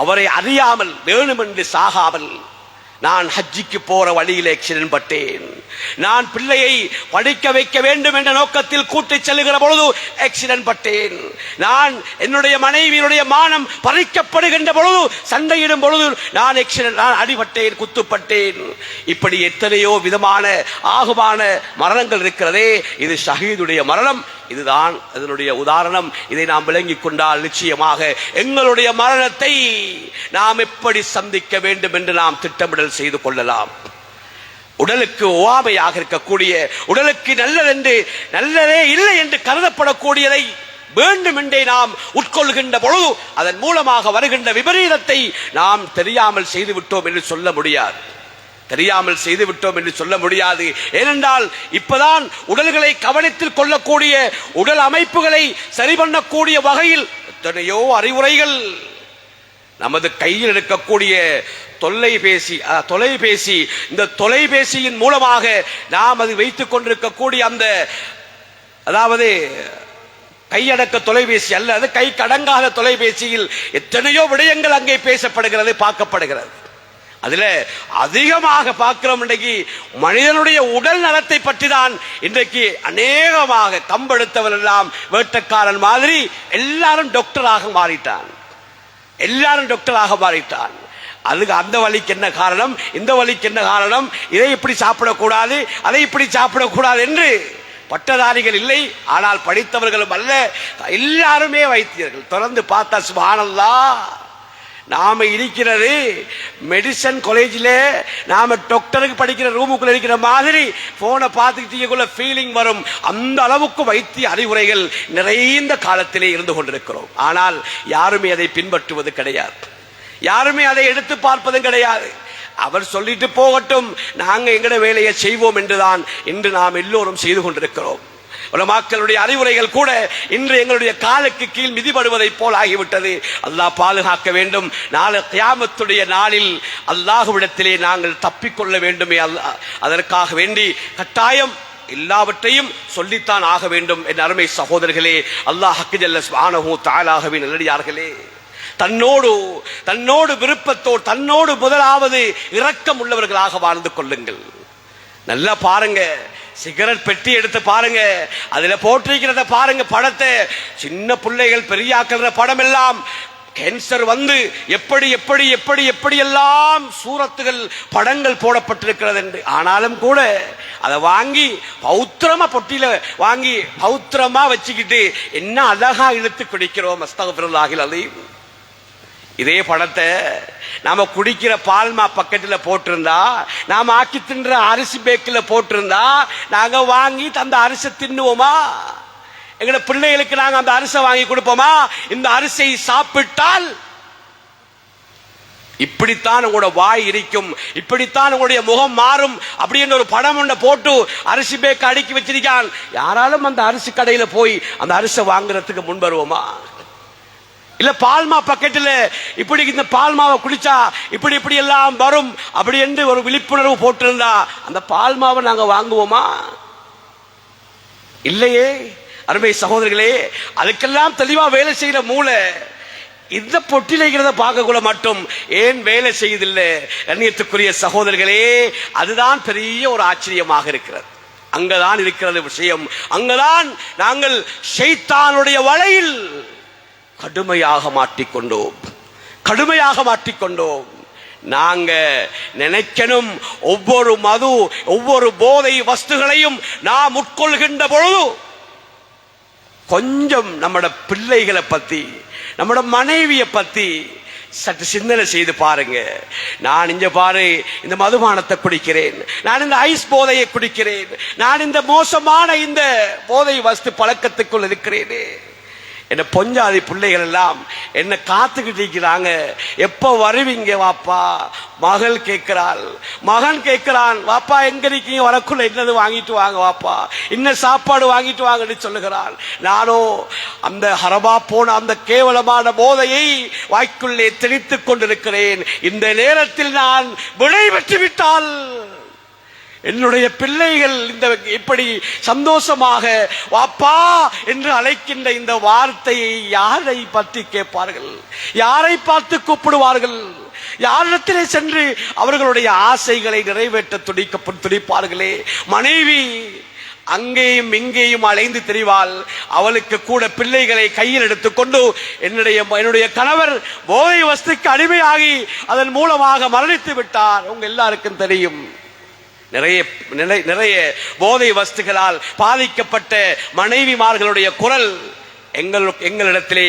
அவரை அறியாமல் வேணுமென்று சாகாமல், நான் ஹஜ்ஜிக்கு போற வழியில் ஆக்சிடென்ட் பட்டேன், நான் பிள்ளையை படிக்க வைக்க வேண்டும் என்ற நோக்கத்தில் கூட்டிச் செல்லுகிற பொழுது ஆக்சிடென்ட் பட்டேன், நான் என்னுடைய மனைவியுடைய மானம் பறிக்கப்படுகின்ற பொழுது சண்டையிடும் பொழுது நான் அடிபட்டேன், குத்துப்பட்டேன். இப்படி எத்தனையோ விதமான ஆகுமான மரணங்கள் இருக்கிறதே, இது ஷஹீதுடைய மரணம். இதுதான் அதனுடைய உதாரணம். இதை நாம் விளங்கிக் கொண்டால் நிச்சயமாக எங்களுடைய மரணத்தை நாம் எப்படி சந்திக்க வேண்டும் என்று நாம் திட்டமிடல் செய்து கொள்ளலாம். உடலுக்கு ஓவாமையாக இருக்கக்கூடிய, உடலுக்கு நல்லதே இல்லை என்று கருதப்படக்கூடியதை வேண்டும் என்றே நாம் உட்கொள்கின்ற பொழுது அதன் மூலமாக வருகின்ற விபரீதத்தை நாம் தெரியாமல் செய்துவிட்டோம் என்று சொல்ல முடியாது. தெரியாமல் செய்துவிட்டோம் என்று சொல்ல முடியாது. ஏனென்றால் இப்பதான் உடல்களை கவனத்தில் கொள்ளக்கூடிய, உடல் அமைப்புகளை சரி பண்ணக்கூடிய வகையில் எத்தனையோ அறிவுரைகள். நமது கையில் இருக்கக்கூடிய தொலைபேசி, இந்த தொலைபேசியின் மூலமாக நாம் அது வைத்துக் கொண்டிருக்கக்கூடிய அந்த, அதாவது கையடக்க தொலைபேசி அல்ல, அது கை கடங்காத தொலைபேசியில் எத்தனையோ விடயங்கள் அங்கே பேசப்படுகிறது, பார்க்கப்படுகிறது. அதுல அதிகமாக பார்க்கிறோம் இன்றைக்கு மனிதனுடைய உடல் நலத்தை பற்றி தான். இன்றைக்கு அநேகமாக கம்பெடுத்தவர் எல்லாம் வேட்டக்காரன் மாதிரி எல்லாரும் டாக்டராக மாறிட்டான், எல்லாரும் டாக்டராக மாறிட்டான். அதுக்கு அந்த வழிக்கு என்ன காரணம், இந்த வழிக்கு என்ன காரணம், இதை இப்படி சாப்பிடக்கூடாது, அதை இப்படி சாப்பிடக்கூடாது என்று பட்டதாரிகள் இல்லை, ஆனால் படித்தவர்களும் அல்ல, எல்லாருமே வைத்தியர்கள். தொடர்ந்து பார்த்தா சுப்ஹானல்லாஹ், நாம இருக்கிறது மெடிசன் காலேஜில் நாம டாக்டருக்கு படிக்கிற ரூமுக்குள்ள இருக்கிற மாதிரி போனை பார்த்துக்கிட்டீங்கக்குள்ள ஃபீலிங் வரும். அந்த அளவுக்கு வைத்திய அறிவுரைகள் நிறைந்த காலத்திலே இருந்து கொண்டிருக்கிறோம். ஆனால் யாருமே அதை பின்பற்றுவது கிடையாது, யாருமே அதை எடுத்து பார்ப்பதும் கிடையாது. அவர் சொல்லிட்டு போகட்டும், நாங்க எங்கட வேலையை செய்வோம் என்றுதான் இன்று நாம் எல்லோரும் செய்து கொண்டிருக்கிறோம். உலமாக்களுடைய அறிவுரைகள் கூட இன்று எங்களுடைய காலுக்கு கீழ் மிதிபடுவதை போல் ஆகிவிட்டது. அல்லாஹ் பாதுகாக்க வேண்டும். நாளை கியாமத்துடைய நாளில் அல்லாஹ்விடத்திலே நாங்கள் தப்பிக்கொள்ள வேண்டுமே, அல்லாஹ் அதற்காக வேண்டி கட்டாயம் எல்லாவற்றையும் சொல்லித்தான் ஆக வேண்டும். என் அருமை சகோதரர்களே, அல்லாஹ் ஜல்ல சுப்ஹானஹு தஆலாவின் நல்லடியார்களே, தன்னோடு விருப்பத்தோடு, தன்னோடு முதலாவது இரக்கம் உள்ளவர்களாக வாழ்ந்து கொள்ளுங்கள். நல்லா பாருங்க, சிகரெட் பெட்டி எடுத்து பாருங்க, அதுல போட்டிருக்கிறத பாருங்க, படத்தை. சின்ன பிள்ளைகள் பெரியாக்கிற படம் எல்லாம் கேன்சர் வந்து எப்படி எப்படி எப்படி எப்படியெல்லாம் சூரத்துகள் படங்கள் போடப்பட்டிருக்கிறது என்று. ஆனாலும் கூட அதை வாங்கி பௌத்திரமா பொட்டியில வாங்கி பௌத்திரமா வச்சுக்கிட்டு என்ன அழகா இழுத்து குடிக்கிறோம். அஸ்தக்ஃபிருல்லாஹில் அலீம். இதே படத்தை நாம குடிக்கிற பால்மா பக்கெட்டில் போட்டிருந்தா, நாம ஆக்கி தின்ற அரிசி பேக்கில் போட்டிருந்தா, நாங்க வாங்கி அந்த அரிசி தின்னுவோமா? எங்கட பிள்ளைகளுக்கு நாங்க அந்த அரிசி வாங்கி கொடுப்போமா? இந்த அரிசியை சாப்பிட்டால் இப்படித்தான் உங்களோட வாய் இருக்கும், இப்படித்தான் உங்களுடைய முகம் மாறும் அப்படின்னு ஒரு படம் ஒன்றை போட்டு அரிசி பேக்க அடுக்கி வச்சிருக்கான். யாராலும் அந்த அரிசி கடையில போய் அந்த அரிசி வாங்குறதுக்கு முன் வருவோமா? இல்ல பால்மா பக்கெட்டில் இப்படி இந்த பால்மாவை குடிச்சா இப்படி இப்படி எல்லாம் வரும் அப்படி என்று ஒரு விழிப்புணர்வு போட்டிருந்தா அந்த பால்மாவை நாங்க வாங்குவோமா? இல்லையே. அருமை சகோதரர்களே, அதுக்கெல்லாம் தெளிவா வேலை செய்யற மூளை இந்த பொட்டிலைகிறத பார்க்கக்குள்ள மட்டும் ஏன் வேலை செய்வதில்லை? கண்ணியத்துக்குரிய சகோதரர்களே, அதுதான் பெரிய ஒரு ஆச்சரியமாக இருக்கிறது. அங்கதான் இருக்கிறது விஷயம். அங்கதான் நாங்கள் ஷைத்தானுடைய வலையில் கடுமையாக மாட்டிக்கொண்டோம், கடுமையாக மாட்டிக்கொண்டோம். நாங்க நினைக்கணும், ஒவ்வொரு மது ஒவ்வொரு போதை வஸ்துகளையும் நாம் உட்கொள்கின்ற பொழுது கொஞ்சம் நம்மட பிள்ளைகளை பத்தி, நம்மட மனைவியை பத்தி சற்று சிந்தனை செய்து பாருங்க. நான் இங்க பாரு, இந்த மதுபானத்தை குடிக்கிறேன், நான் இந்த ஐஸ் போதையை குடிக்கிறேன், நான் இந்த மோசமான இந்த போதை வஸ்து பழக்கத்துக்குள் இருக்கிறேனே. என்ன பொஞ்சாதி பிள்ளைகள் எல்லாம் என்ன காத்துக்கிட்டு இருக்கிறாங்க, எப்ப வருவீங்க வாப்பா? மகள் கேட்கிறாள், மகன் கேட்கிறான், வாப்பா எங்க இருக்கீங்க, வரக்குள்ள என்னது வாங்கிட்டு வாங்க வாப்பா, இன்ன சாப்பாடு வாங்கிட்டு வாங்கன்னு சொல்லுகிறான். நானோ அந்த ஹரபா போன அந்த கேவலமான போதையை வாய்க்குள்ளே திணித்துக் கொண்டிருக்கிறேன். இந்த நேரத்தில் நான் விடை பெற்று விட்டால் என்னுடைய பிள்ளைகள் இந்த இப்படி சந்தோஷமாக வாப்பா என்று அழைக்கின்ற இந்த வார்த்தையை யாரை பற்றி கேட்பார்கள்? யாரை பார்த்து கூப்பிடுவார்கள்? யாரிடத்திலே சென்று அவர்களுடைய ஆசைகளை நிறைவேற்ற துடிப்பார்களே? மனைவி அங்கேயும் இங்கேயும் அலைந்து திரிவாள். அவளுக்கு கூட பிள்ளைகளை கையில் எடுத்துக்கொண்டு என்னுடைய கணவர் போதை வஸ்துக்கு அடிமையாகி அதன் மூலமாக மரணித்து விட்டார். உங்க எல்லாருக்கும் தெரியும். நிறைய போதை வஸ்துகளால் பாதிக்கப்பட்ட மனைவிமார்களுடைய குரல் எங்களிடத்திலே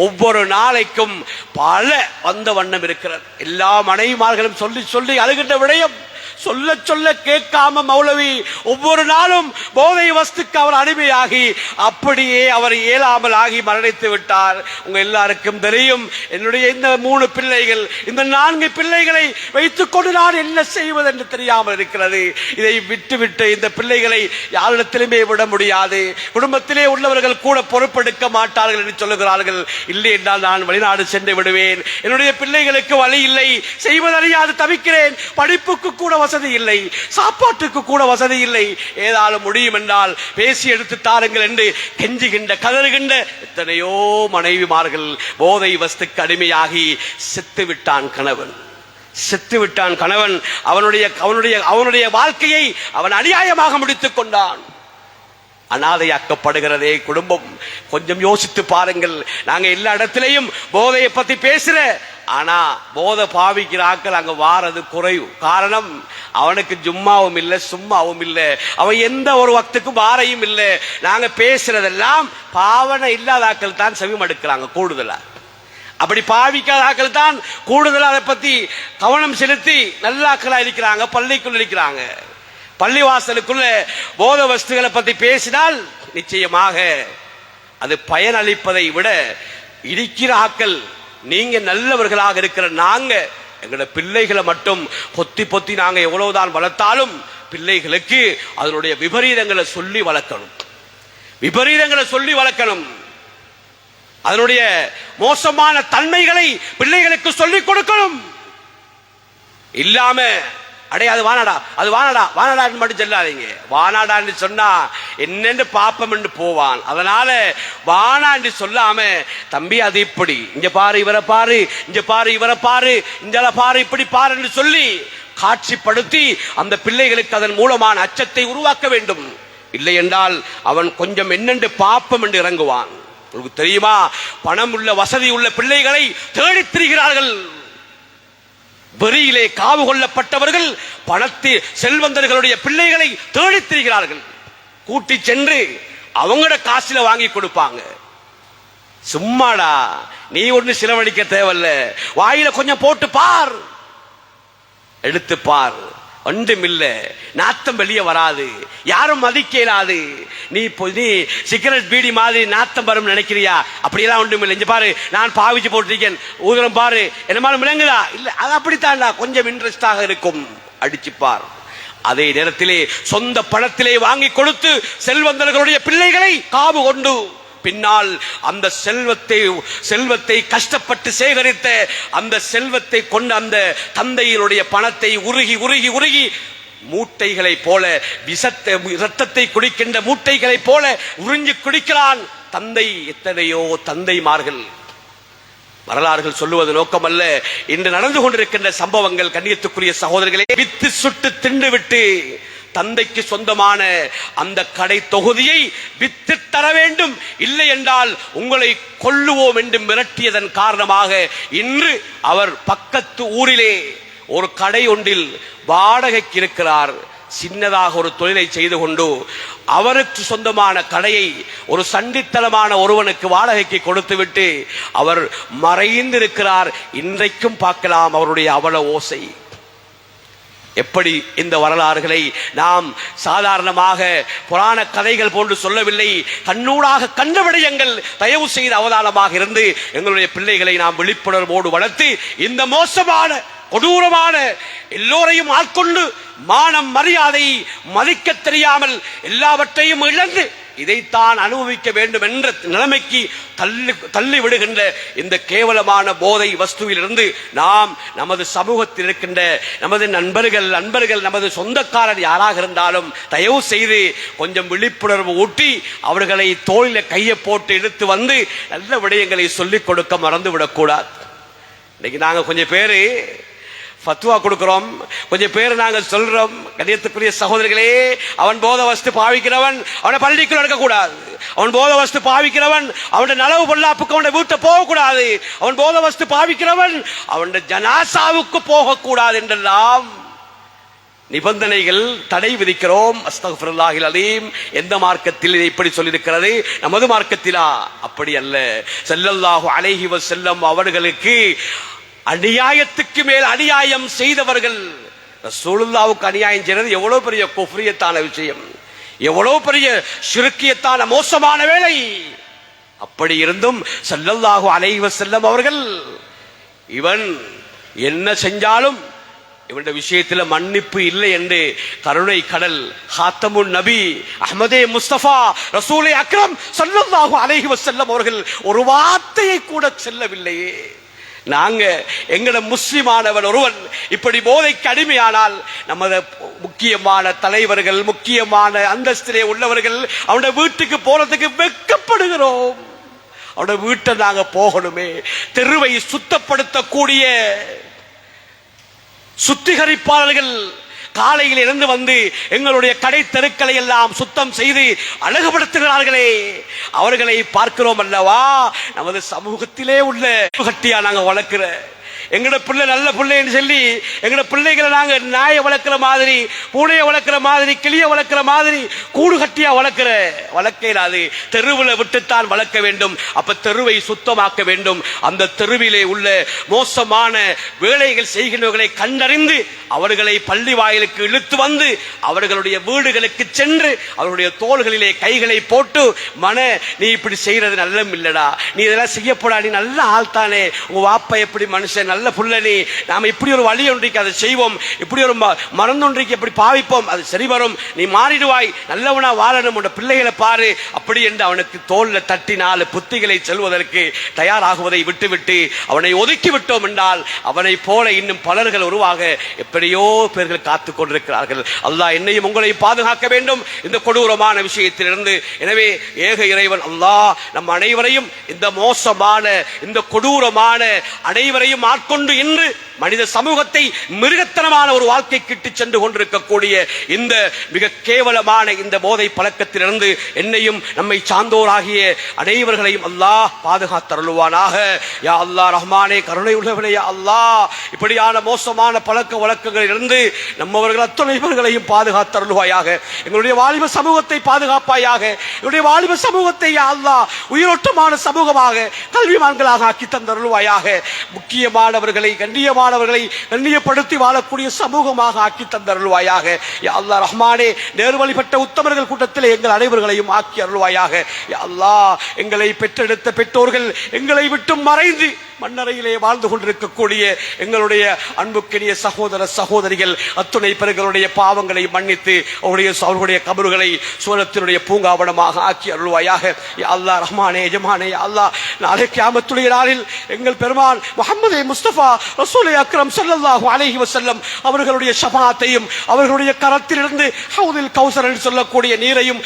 ஒவ்வொரு நாளைக்கும் பல வந்த வண்ணம் இருக்கிறது. எல்லா மனைவிமார்களும் சொல்லி சொல்லி அழுகின்ற விடயம், சொல்ல சொல்ல கேட்காம மௌலவி ஒவ்வொரு நாளும் போதை வஸ்துக்கு அவர் அடிமையாகி அப்படியே அவர் இயலாமல் ஆகி மரணித்து விட்டார். உங்க எல்லாருக்கும் தெரியும். என்னுடைய இந்த 3 பிள்ளைகள், இந்த 4 பிள்ளைகளை வைத்துக் கொண்டு நான் என்ன செய்வது என்று தெரியாமல் இருக்கிறது. இதை விட்டு இந்த பிள்ளைகளை யாரிடத்திலுமே விட முடியாது. குடும்பத்திலே உள்ளவர்கள் கூட பொறுப்பெடுக்க மாட்டார்கள் என்று சொல்லுகிறார்கள். இல்லை என்றால் நான் வெளிநாடு சென்று விடுவேன், என்னுடைய பிள்ளைகளுக்கு வழி இல்லை, செய்வதறியாது தவிக்கிறேன், படிப்புக்கு கூட வசதி இல்லை, சாப்பாட்டுக்கு கூட வசதி இல்லை, ஏதாலும் முடியும் என்றால் பேசி எடுத்து தாருங்கள் என்று கெஞ்சுகின்ற கதறுகின்ற எத்தனையோ மனைவிமார்கள் போதை வஸ்துக்கு அடிமையாகி செத்துவிட்டான் கணவன். செத்துவிட்டான் கணவன். அவனுடைய வாழ்க்கையை அவன் அநியாயமாக முடித்துக் கொண்டான். அனாதையாக்கப்படுகிறதே குடும்பம். கொஞ்சம் யோசித்து பாருங்கள். நாங்க எல்லா இடத்திலையும் போதையை பத்தி பேசுற, ஆனா போதை பாவிக்கிற ஆக்கள் அங்க வாரது குறைவு. காரணம், அவனுக்கு ஜும்மாவும் இல்லை, சும்மாவும் இல்லை, அவன் எந்த ஒரு வக்துக்கும் வாரையும் இல்லை. நாங்க பேசுறதெல்லாம் பாவனை இல்லாத ஆக்கள் தான் செவிமடுக்கிறாங்க கூடுதலா. அப்படி பாவிக்காத ஆக்கள் தான் கூடுதலா அதை பத்தி கவனம் செலுத்தி நல்லாக்களா இருக்கிறாங்க, பள்ளிக்குள்ள இருக்கிறாங்க. பள்ளிவாசலுக்குள்ள போத வஸ்துகளை பத்தி பேசினால் நிச்சயமாக அது பயனளிப்பதை விட இருக்கிற ஆக்கள், நீங்க நல்லவர்களாக இருக்கிற நாங்க எங்களோட பிள்ளைகளை மட்டும் பொத்தி நாங்க எவ்வளவுதான் வளர்த்தாலும் பிள்ளைகளுக்கு அதனுடைய விபரீதங்களை சொல்லி வளர்க்கணும், விபரீதங்களை சொல்லி வளர்க்கணும். அதனுடைய மோசமான தன்மைகளை பிள்ளைகளுக்கு சொல்லிக் கொடுக்கணும். இல்லாம அடே அது வானாடா, அது வானாடா, வானாடான்னு மட்டும் சொல்லாதீங்க. வானாடான்னு சொன்னா என்னென்று பாப்பம் என்று போவான். அதனால வானா என்று சொல்லாம, தம்பி அது இப்படி, இங்க பாரு இவரை பாரு, இங்க பாரு இவரை பாரு, இங்க பாரு இப்படி பாரு என்று சொல்லி காட்சிப்படுத்தி அந்த பிள்ளைகளுக்கு அதன் மூலமான அச்சத்தை உருவாக்க வேண்டும். இல்லை என்றால் அவன் கொஞ்சம் என்னென்று பாப்பம் என்று இறங்குவான். உங்களுக்கு தெரியுமா, பணம் உள்ள வசதி உள்ள பிள்ளைகளை தேடித் திரிகிறார்கள். வெறியிலே காவு கொள்ளப்பட்டவர்கள் பணத்தில் செல்வந்தர்களுடைய பிள்ளைகளை தேடித் திரிகிறார்கள். கூட்டி சென்று அவங்களோட காசுல வாங்கி கொடுப்பாங்க. சும்மாடா, நீ ஒண்ணு செலவழிக்க தேவையில்ல, வாயில கொஞ்சம் போட்டு பார், எடுத்து பார், ஒன்றும் இல்ல, நாத்தம் வெளியே வராது, யாரும் மதிக்க இயலாது. நீ சிகரெட் பீடி மாதிரி நாத்தம் வரும் நினைக்கிறியா? அப்படியெல்லாம் ஒன்றும் இல்லை. இங்க பாரு, நான் பாவிச்சு போட்டிருக்கேன், ஊதுரம் பாரு, என்ன மாதிரி விளங்குதா? இல்ல, அது அப்படித்தான்டா, கொஞ்சம் இன்ட்ரெஸ்டாக இருக்கும், அடிச்சு பார். அதே நேரத்திலே சொந்த பணத்திலே வாங்கி கொடுத்து செல்வந்தர்களுடைய பிள்ளைகளை காவு கொண்டு பின்னால் அந்த செல்வத்தை கஷ்டப்பட்டு சேகரித்த அந்த செல்வத்தை கொண்ட அந்த தந்தையினுடைய பணத்தை உருகி உருகி உருகி மூட்டைகளை போல, இரத்தத்தை குடிக்கின்ற மூட்டைகளை போல உறிஞ்சி குடிக்கிறான் தந்தை. எத்தனையோ தந்தைமார்கள். வரலாறுகள் சொல்லுவது நோக்கமல்ல, இன்று நடந்து கொண்டிருக்கின்ற சம்பவங்கள். கண்ணியத்துக்குரிய சகோதரர்களே, வித்து சுட்டு தின்று விட்டு தந்தைக்கு சொந்தமான அந்த கடை தொகுதியை வித்து தர வேண்டும், இல்லை என்றால் உங்களை கொல்லுவோம் என்று மிரட்டியதன் காரணமாக இன்று அவர் பக்கத்து ஊரிலே ஒரு கடை ஒன்றில் வாடகைக்கு இருக்கிறார். சின்னதாக ஒரு தொழிலை செய்து கொண்டு அவருக்கு சொந்தமான கடையை ஒரு சண்டித்தனமான ஒருவனுக்கு வாடகைக்கு கொடுத்துவிட்டு அவர் மறைந்திருக்கிறார். இன்றைக்கும் பார்க்கலாம் அவருடைய அவல ஓசை. எப்படி இந்த வரலாறுகளை நாம் சாதாரணமாக புராண கதைகள் போன்று சொல்லவில்லை, கண்ணூடாக கண்ட விடயங்கள். தயவு செய்து அவதானமாக இருந்து எங்களுடைய பிள்ளைகளை நாம் விழிப்புணர்வோடு வளர்த்து இந்த மோசமான கொடூரமான எல்லோரையும் ஆட்கொண்டு மானம் மரியாதை மதிக்க தெரியாமல் எல்லாவற்றையும் இழந்து இதைத்தான் அனுபவிக்க வேண்டும் என்ற நிலைமைக்கு தள்ளி விடுகின்ற இந்த கேவலமான போதை வஸ்துவில் இருந்து நாம் நமது சமூகத்தில் இருக்கின்ற நமது நண்பர்கள் நமது சொந்தக்காரர் யாராக இருந்தாலும் தயவு செய்து கொஞ்சம் விழிப்புணர்வு ஊட்டி அவர்களை தோளில கையை போட்டு இழுத்து வந்து நல்ல விடயங்களை சொல்லிக் கொடுக்க மறந்து விடக்கூடாது. இன்னைக்கு நாங்க கொஞ்சம் பேரு ஃபத்வா கொடுக்கிறோம், கொஞ்சம் பேர் நாங்கள் சொல்றோம். கண்ணியத்துக்குரிய சகோதரிகளே, அவன் போத வஸ்து பாவிக்கிறவன் அவனை பள்ளிக்குள் எடுக்கக்கூடாது, அவன் போத வஸ்து பாவிக்கிறவன் அவனுடைய நலவு பொல்லாப்புக்கு அவனுடைய வீட்டை போகக்கூடாது, அவன் போத வஸ்து பாவிக்கிறவன் அவனுடைய ஜனாசாவுக்கு போகக்கூடாது என்றெல்லாம் நிபந்தனைகள் தடை விதிக்கிறோம். அஸ்தக்ஃபிருல்லாஹில் அலீம். எந்த மார்க்கத்தில் இதை இப்படி சொல்லியிருக்கிறது? நமது மார்க்கத்திலா? அப்படி அல்ல. ஸல்லல்லாஹு அலைஹி வஸல்லம் அவர்களுக்கு அநியாயத்துக்கு மேல் அநியாயம் செய்தவர்கள். ரசூலுல்லாஹ்வுக்கு அநியாயம் செய்வது எவ்வளவு பெரிய குஃப்ரியத்தான விஷயம், எவ்வளவு பெரிய ஷிர்கியத்தான மோசமான வேலை. அப்படி இருந்தும் ஸல்லல்லாஹு அலைஹி வஸல்லம் அவர்கள் இவன் என்ன செஞ்சாலும் இவனுடைய விஷயத்தில் மன்னிப்பு இல்லை என்று கருணை கடல் ஹாத்தமுன் நபி அஹ்மதே முஸ்தபா ரசூலே அக்ரம் ஸல்லல்லாஹு அலைஹி வஸல்லம் அவர்கள் ஒரு வார்த்தையை கூட செல்லவில்லையே. நாங்க எங்கட முஸ்லிமானவன் ஒருவன் இப்படி போதைக்கு அடிமையானால் நமது முக்கியமான தலைவர்கள், முக்கியமான அந்தஸ்திலே உள்ளவர்கள் அவனுடைய வீட்டுக்கு போறதுக்கு வெட்கப்படுகிறோம். அவனுடைய வீட்டை நாங்க போகணுமே. தெருவை சுத்தப்படுத்தக்கூடிய சுத்திகரிப்பாளர்கள் காலையில் இருந்து வந்து எங்களுடைய கடை தெருக்களை எல்லாம் சுத்தம் செய்து அழகுபடுத்துகிறார்களே, அவர்களை பார்க்கிறோம் அல்லவா? நமது சமூகத்திலே உள்ள கட்டியா நாங்க வளர்க்கிற எங்கட பிள்ளை நல்ல பிள்ளைன்னு சொல்லி எங்கட பிள்ளைகளை நாங்க நாயை வளர்க்கிற மாதிரி, பூனையை வளர்க்கிற மாதிரி, கிளியை வளர்க்கிற மாதிரி கூடு கட்டியா வளர்க்கிறாது. தெருவில் விட்டுத்தான் வளர்க்க வேண்டும். அப்ப தெருவை சுத்தமாக்க வேண்டும். அந்த தெருவிலே உள்ள மோசமான வேலைகள் செய்கின்றவர்களை கண்டறிந்து அவர்களை பள்ளி வாயிலுக்கு இழுத்து வந்து அவர்களுடைய வீடுகளுக்கு சென்று அவர்களுடைய தோள்களிலே கைகளை போட்டு, நீ இப்படி செய்யறது நல்ல இல்லடா, நீ இதெல்லாம் செய்யப்படா, நீ நல்ல ஆள் தானே, உங்க வாப்பா எப்படி மனுஷன், நல்ல புள்ளனி, நாம இப்படி ஒரு வழி ஒன்றைக்கு அதை செய்வோம், இப்படி ஒரு மருந்து ஒன்றைக்கு எப்படி பாவிப்போம், அது சரி வரும், நீ மாறிடுவாய், நல்லவனா வாழணும், உன் பிள்ளைகளை பாரு, அப்படி என்று அவனுக்கு தோல்ல தட்டி 4 புத்திகளை செல்வதற்கு தயாராகுவதை விட்டுவிட்டு அவனை ஒதுக்கி விட்டோம் என்றால் அவனை போல இன்னும் பலர்கள் உருவாக எப்படியோ பேர்கள் காத்துக் கொண்டிருக்கிறார்கள். அல்லாஹ் என்னையும் உங்களை பாதுகாக்க வேண்டும் இந்த கொடூரமான விஷயத்திலிருந்து. எனவே ஏக இறைவன் அல்லாஹ் நம் அனைவரையும் இந்த மோசமான இந்த கொடூரமான அனைவரையும் மாறிக்கொண்டு இன்று மனித சமூகத்தை மிருகத்தனமான ஒரு வாழ்க்கைக்கு இட்டுச் சென்று கொண்டிருக்கக்கூடிய இந்த மிக கேவலமான இந்த போதை பழக்கத்திலிருந்து என்னையும் நம்மை சார்ந்தோராகிய அனைவர்களையும் அல்லாஹ் பாதுகாத்தருள்வானாக. யா அல்லாஹ் ரஹ்மானே, கருணை உள்ளவனே, யா அல்லாஹ் இப்படியான மோசமான பழக்க வழக்கங்களிலிருந்து நம்மவர்கள் அத்தனை பேர்களையும் பாதுகாத்தருள்வாயாக. எங்களுடைய வாலிப சமூகத்தை பாதுகாப்பாயாக. எங்களுடைய வாலிப சமூகத்தை யா அல்லாஹ் உயிரோட்டமான சமூகமாக கல்விமான்களாக ஆக்கி தந்தருள்வாயாக. முக்கியமானவர்களை கண்ணியமானவர்களை கண்ணியப்படுத்தி வாழக்கூடிய சமூகமாக ஆக்கி தந்தருள்வாயாக. யா அல்லாஹ் ரஹ்மானே, நேர்வழிப்பட்ட உத்தமர்கள் கூட்டத்தில் எங்கள் அனைவர்களையும் ஆக்கி அருள்வாயாக. யா அல்லாஹ் எங்களை பெற்றெடுத்த பெற்றோர்கள் எங்களை விட்டு மறைந்து மண்ணறையிலே வாழ்ந்து கொண்டிருக்கக்கூடிய எங்களுடைய அன்புக்கினிய சகோதர சகோதரிகள் அத்துணை பேர்களுடைய பாவங்களை மன்னித்து அவர்களுடைய கபறுகளை சுவனத்தினுடைய பூங்காவனமாக ஆக்கி அருள்வாயாக. யா அல்லாஹ் ரஹ்மானே, எஜமானே, யா அல்லாஹ் நாளை கியாமத்துடைய நாளில் எங்கள் பெருமான் முஹம்மதே முஸ்தபா ரசூலே அக்ரம் ஸல்லல்லாஹு அலைஹி வஸல்லம் அவர்களுடைய ஷஃபாஅத்தையும் அவர்களுடைய கரத்திலிருந்து ஹவுதுல் கௌசர் என்று சொல்லக்கூடிய நீரையும்